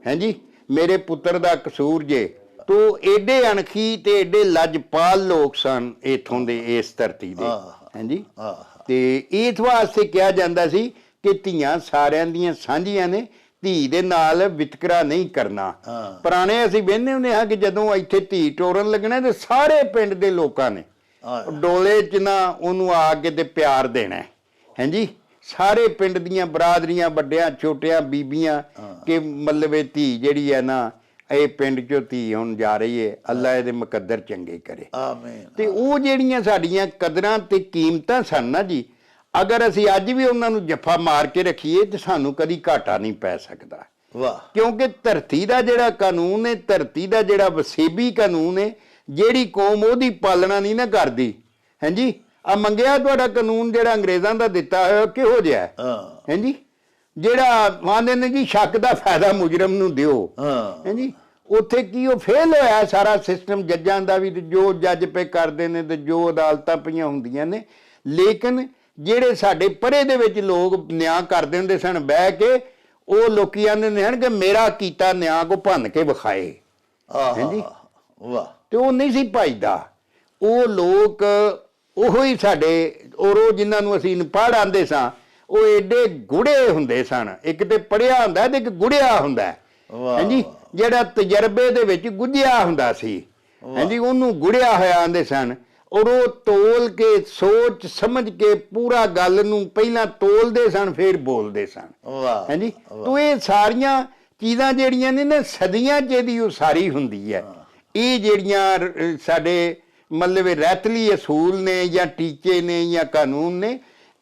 ਹਾਂਜੀ, ਮੇਰੇ ਪੁੱਤਰ ਦਾ ਕਸੂਰ ਜੇ। ਤੋ ਏਡੇ ਅਣਖੀ ਤੇ ਏਡੇ ਲਜਪਾਲ ਲੋਕ ਸਨ ਇਥੋਂ ਦੇ, ਇਸ ਧਰਤੀ ਦੇ। ਹਾਂਜੀ। ਤੇ ਇਸ ਵਾਸਤੇ ਕਿਹਾ ਜਾਂਦਾ ਸੀ ਕਿ ਧੀਆਂ ਸਾਰਿਆਂ ਦੀਆਂ ਸਾਂਝੀਆਂ ਨੇ, ਧੀ ਦੇ ਨਾਲ ਵਿਤਕਰਾ ਨਹੀਂ ਕਰਨਾ। ਪੁਰਾਣੇ ਅਸੀਂ ਵੇਖਦੇ ਹੁੰਦੇ ਹਾਂ ਕਿ ਜਦੋਂ ਇੱਥੇ ਧੀ ਟੋਰਨ ਲੱਗਣਾ ਤੇ ਸਾਰੇ ਪਿੰਡ ਦੇ ਲੋਕਾਂ ਨੇ ਡੋਲੇ 'ਚ ਨਾ ਉਹਨੂੰ ਆ ਕੇ ਤੇ ਪਿਆਰ ਦੇਣਾ। ਹਾਂਜੀ, ਸਾਰੇ ਪਿੰਡ ਦੀਆਂ ਬਰਾਦਰੀਆਂ, ਵੱਡਿਆਂ ਛੋਟਿਆਂ, ਬੀਬੀਆਂ, ਕਿ ਮਤਲਬ ਇਹ ਧੀ ਜਿਹੜੀ ਹੈ ਨਾ, ਇਹ ਪਿੰਡ 'ਚੋਂ ਧੀ ਹੁਣ ਜਾ ਰਹੀ ਹੈ, ਅੱਲਾ ਇਹਦੇ ਮੁਕੱਦਰ ਚੰਗੇ ਕਰੇ। ਆਮੀਨ। ਤੇ ਉਹ ਜਿਹੜੀਆਂ ਸਾਡੀਆਂ ਕਦਰਾਂ ਤੇ ਕੀਮਤਾਂ ਸਨ ਨਾ ਜੀ, ਅਗਰ ਅਸੀਂ ਅੱਜ ਵੀ ਉਹਨਾਂ ਨੂੰ ਜੱਫਾ ਮਾਰ ਕੇ ਰੱਖੀਏ ਤੇ ਸਾਨੂੰ ਕਦੀ ਘਾਟਾ ਨਹੀਂ ਪੈ ਸਕਦਾ। ਵਾਹ। ਕਿਉਂਕਿ ਧਰਤੀ ਦਾ ਜਿਹੜਾ ਕਾਨੂੰਨ ਹੈ, ਧਰਤੀ ਦਾ ਜਿਹੜਾ ਵਸੇਬੀ ਕਾਨੂੰਨ ਹੈ, ਜਿਹੜੀ ਕੌਮ ਉਹਦੀ ਪਾਲਣਾ ਨਹੀਂ ਨਾ ਕਰਦੀ, ਹਾਂਜੀ, ਆ ਮੰਗਿਆ ਤੁਹਾਡਾ ਕਾਨੂੰਨ ਜਿਹੜਾ ਅੰਗਰੇਜ਼ਾਂ ਦਾ ਦਿੱਤਾ ਹੋਇਆ ਕਿਹੋ ਜਿਹਾ? ਹਾਂਜੀ, ਜਿਹੜਾ ਆਂਦੇ ਨੇ ਜੀ ਸ਼ੱਕ ਦਾ ਫਾਇਦਾ ਮੁਜਰਮ ਨੂੰ ਦਿਓ। ਹਾਂਜੀ, ਉੱਥੇ ਕੀ ਉਹ ਫੇਲ ਹੋਇਆ ਸਾਰਾ ਸਿਸਟਮ ਜੱਜਾਂ ਦਾ ਵੀ, ਤੇ ਜੋ ਜੱਜ ਪੇ ਕਰਦੇ ਨੇ ਤੇ ਜੋ ਅਦਾਲਤਾਂ ਪਈਆਂ ਹੁੰਦੀਆਂ ਨੇ। ਲੇਕਿਨ ਜਿਹੜੇ ਸਾਡੇ ਪਰੇ ਦੇ ਵਿੱਚ ਲੋਕ ਨਿਆਂ ਕਰਦੇ ਹੁੰਦੇ ਸਨ ਬਹਿ ਕੇ, ਉਹ ਲੋਕੀ ਆਂਦੇ ਨੇ ਹਨ ਕਿ ਮੇਰਾ ਕੀਤਾ ਨਿਆਂ ਕੋ ਭੰਨ ਕੇ ਵਿਖਾਏ। ਹਾਂਜੀ। ਵਾਹ। ਤੇ ਉਹ ਨਹੀਂ ਸੀ ਭਜਦਾ। ਉਹ ਲੋਕ ਉਹੋ ਹੀ ਸਾਡੇ, ਔਰ ਉਹ ਜਿਨ੍ਹਾਂ ਨੂੰ ਅਸੀਂ ਪੜ੍ਹ ਆਂਦੇ ਸਾਂ, ਉਹ ਏਡੇ ਗੂੜੇ ਹੁੰਦੇ ਸਨ। ਇੱਕ ਤੇ ਪੜ੍ਹਿਆ ਹੁੰਦਾ ਤੇ ਇੱਕ ਗੁੜਿਆ ਹੁੰਦਾ। ਹਾਂਜੀ, ਜਿਹੜਾ ਤਜਰਬੇ ਦੇ ਵਿੱਚ ਗੁੱਝਿਆ ਹੁੰਦਾ ਸੀ, ਹਾਂਜੀ, ਉਹਨੂੰ ਗੁੜਿਆ ਹੋਇਆ ਆਂਦੇ ਸਨ। ਔਰ ਉਹ ਤੋਲ ਕੇ, ਸੋਚ ਸਮਝ ਕੇ ਪੂਰਾ ਗੱਲ ਨੂੰ ਪਹਿਲਾਂ ਤੋਲਦੇ ਸਨ, ਫਿਰ ਬੋਲਦੇ ਸਨ। ਹਾਂਜੀ। ਤੋ ਇਹ ਸਾਰੀਆਂ ਚੀਜ਼ਾਂ ਜਿਹੜੀਆਂ ਨੇ ਨਾ, ਸਦੀਆਂ 'ਚ ਇਹਦੀ ਉਸਾਰੀ ਹੁੰਦੀ ਹੈ। ਇਹ ਜਿਹੜੀਆਂ ਸਾਡੇ ਮਤਲਬ ਰੈਤਲੀ ਅਸੂਲ ਨੇ ਜਾਂ ਟੀਚੇ ਨੇ ਜਾਂ ਕਾਨੂੰਨ ਨੇ,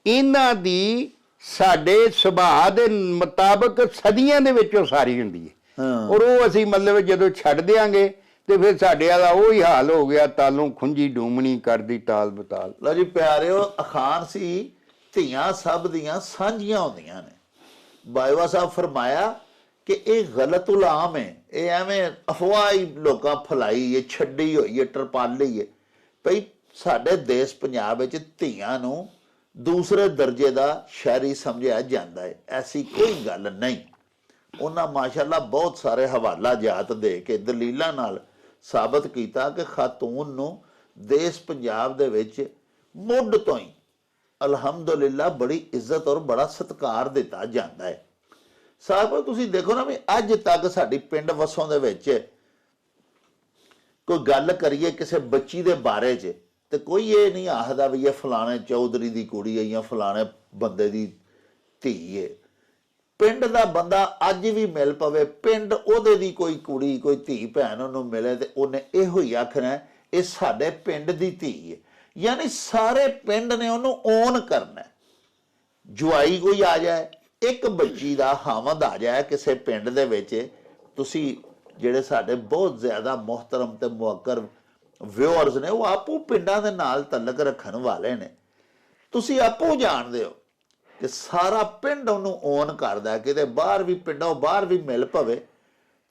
ਇਹਨਾਂ ਦੀ ਸਾਡੇ ਸੁਭਾਅ ਦੇ ਮੁਤਾਬਕ ਸਦੀਆਂ ਦੇ ਵਿੱਚ ਉਸਾਰੀ ਹੁੰਦੀ ਹੈ। ਔਰ ਉਹ ਅਸੀਂ ਮਤਲਬ ਜਦੋਂ ਛੱਡ ਦਿਆਂਗੇ ਤੇ ਫਿਰ ਸਾਡੇ ਵਾਲਾ ਉਹੀ ਹਾਲ ਹੋ ਗਿਆ, ਤਾਲੋਂ ਖੁੰਝੀ ਡੂਮਣੀ ਕਰਦੀ ਤਾਲ ਬਤਾਲ। ਲਓ ਜੀ ਪਿਆਰਿਓ, ਅਖਾਣ ਸੀ ਧੀਆਂ ਸਭ ਦੀਆਂ ਸਾਂਝੀਆਂ ਹੁੰਦੀਆਂ ਨੇ। ਬਾਈਵਾ ਸਾਹਿਬ ਫਰਮਾਇਆ ਕਿ ਇਹ ਗਲਤ ਉਲਾਮ ਹੈ, ਇਹ ਐਵੇਂ ਅਫਵਾਹ ਹੀ ਲੋਕਾਂ ਫੈਲਾਈ ਹੈ, ਛੱਡੀ ਹੋਈ ਹੈ, ਟਰਪਾਲੀ ਹੈ। ਭਈ ਸਾਡੇ ਦੇਸ਼ ਪੰਜਾਬ ਵਿੱਚ ਧੀਆਂ ਨੂੰ ਦੂਸਰੇ ਦਰਜੇ ਦਾ ਸ਼ਹਿਰੀ ਸਮਝਿਆ ਜਾਂਦਾ ਹੈ, ਐਸੀ ਕੋਈ ਗੱਲ ਨਹੀਂ। ਉਹਨਾਂ ਮਾਸ਼ਾਅੱਲਾ ਬਹੁਤ ਸਾਰੇ ਹਵਾਲਾ ਜਾਤ ਦੇ ਕੇ ਦਲੀਲਾਂ ਨਾਲ ਸਾਬਤ ਕੀਤਾ ਕਿ ਖਾਤੂਨ ਨੂੰ ਦੇਸ਼ ਪੰਜਾਬ ਦੇ ਵਿੱਚ ਮੁੱਢ ਤੋਂ ਹੀ ਅਲਹਮਦੁਲਿਲਾ ਬੜੀ ਇੱਜ਼ਤ ਔਰ ਬੜਾ ਸਤਿਕਾਰ ਦਿੱਤਾ ਜਾਂਦਾ ਹੈ। ਸਾਹਿਬ ਤੁਸੀਂ ਦੇਖੋ ਨਾ ਵੀ ਅੱਜ ਤੱਕ ਸਾਡੀ ਪਿੰਡ ਵਸੋਂ ਦੇ ਵਿੱਚ ਕੋਈ ਗੱਲ ਕਰੀਏ ਕਿਸੇ ਬੱਚੀ ਦੇ ਬਾਰੇ 'ਚ ਤੇ ਕੋਈ ਇਹ ਨਹੀਂ ਆਖਦਾ ਵੀ ਇਹ ਫਲਾਣੇ ਚੌਧਰੀ ਦੀ ਕੁੜੀ ਹੈ ਜਾਂ ਫਲਾਣੇ ਬੰਦੇ ਦੀ ਧੀ ਹੈ। ਪਿੰਡ ਦਾ ਬੰਦਾ ਅੱਜ ਵੀ ਮਿਲ ਪਵੇ, ਪਿੰਡ ਉਹਦੇ ਦੀ ਕੋਈ ਕੁੜੀ, ਕੋਈ ਧੀ ਭੈਣ ਉਹਨੂੰ ਮਿਲੇ ਤੇ ਉਹਨੇ ਇਹੋ ਹੀ ਆਖਣਾ ਇਹ ਸਾਡੇ ਪਿੰਡ ਦੀ ਧੀ ਹੈ। ਯਾਨੀ ਸਾਰੇ ਪਿੰਡ ਨੇ ਉਹਨੂੰ ਓਨ ਕਰਨਾ। ਜਵਾਈ ਕੋਈ ਆ ਜਾਏ, ਇੱਕ ਬੱਚੀ ਦਾ ਹਾਮਦ ਆ ਜਾਏ ਕਿਸੇ ਪਿੰਡ ਦੇ ਵਿੱਚ, ਤੁਸੀਂ ਜਿਹੜੇ ਸਾਡੇ ਬਹੁਤ ਜ਼ਿਆਦਾ ਮੁਹਤਰਮ ਤੇ ਮੁਅੱਕਰ ਵਿਊਅਰਸ ਨੇ, ਉਹ ਆਪੋ ਪਿੰਡਾਂ ਦੇ ਨਾਲ ਤਲਕ ਰੱਖਣ ਵਾਲੇ ਨੇ। ਤੁਸੀਂ ਆਪੋ ਜਾਣਦੇ ਹੋ ਕਿ ਸਾਰਾ ਪਿੰਡ ਉਹਨੂੰ ਓਨ ਕਰਦਾ। ਕਿਤੇ ਬਾਹਰ ਵੀ, ਪਿੰਡੋਂ ਬਾਹਰ ਵੀ ਮਿਲ ਪਵੇ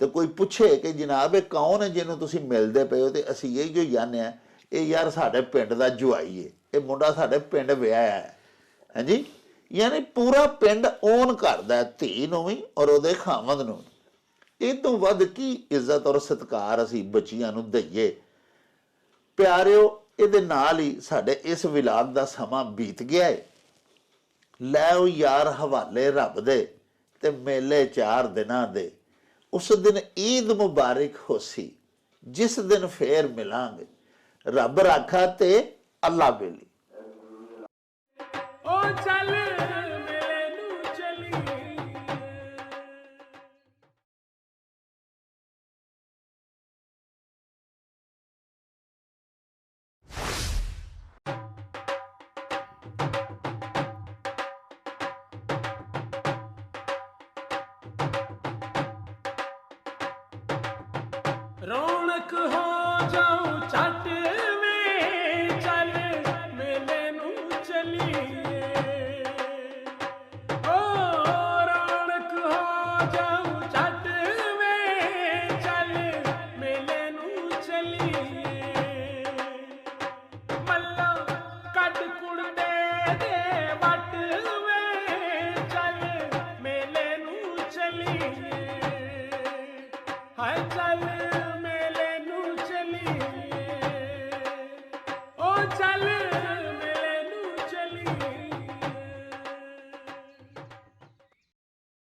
ਤੇ ਕੋਈ ਪੁੱਛੇ ਕਿ ਜਨਾਬ ਇਹ ਕੌਣ ਹੈ ਜਿਹਨੂੰ ਤੁਸੀਂ ਮਿਲਦੇ ਪਏ ਹੋ, ਤੇ ਅਸੀਂ ਇਹ ਜੋ ਜਾਣਦੇ ਹਾਂ ਇਹ ਯਾਰ ਸਾਡੇ ਪਿੰਡ ਦਾ ਜਵਾਈ ਹੈ, ਇਹ ਮੁੰਡਾ ਸਾਡੇ ਪਿੰਡ ਵਿਆਹਿਆ ਹੈ। ਹਾਂਜੀ, ਯਾਨੀ ਪੂਰਾ ਪਿੰਡ ਓਨ ਕਰਦਾ ਧੀ ਨੂੰ ਵੀ ਔਰ ਉਹਦੇ ਖਾਮਦ ਨੂੰ। ਇਹ ਤੋਂ ਵੱਧ ਕੀ ਇੱਜ਼ਤ ਔਰ ਸਤਿਕਾਰ ਅਸੀਂ ਬੱਚੀਆਂ ਨੂੰ ਦਈਏ। ਪਿਆਰਿਓ, ਇਹਦੇ ਨਾਲ ਹੀ ਸਾਡੇ ਇਸ ਵਿਲਾਗ ਦਾ ਸਮਾਂ ਬੀਤ ਗਿਆ ਹੈ। ਲੈ ਉਹ ਯਾਰ ਹਵਾਲੇ ਰੱਬ ਦੇ ਤੇ ਮੇਲੇ 4 ਦਿਨਾਂ ਦੇ। ਉਸ ਦਿਨ ਈਦ ਮੁਬਾਰਕ ਹੋਸੀ, ਜਿਸ ਦਿਨ ਫੇਰ ਮਿਲਾਂਗੇ। ਰੱਬ ਰਾਖਾ ਤੇ ਅੱਲਾ ਬੇਲੀ। ओ चल ਰੌਣਕ ਹੋ ਜਾਉ ਛੱਟ ਵੇ ਚੱਲ ਮੇਲੇ ਨੂੰ ਚਲੀਏ ਓ ਰੌਣਕ ਹੋ ਜਾਉ ਛੱਟ ਵੇ ਚੱਲ ਮੇਲੇ ਨੂੰ ਚਲੀਏ ਮੱਲਾ ਕੱਢ ਕੁੜਤੇ ਦੇ ਵੱਟ ਵੇ ਚੱਲ ਮੇਲੇ ਨੂੰ ਚਲੀਏ ਹਾਏ ਚੱਲ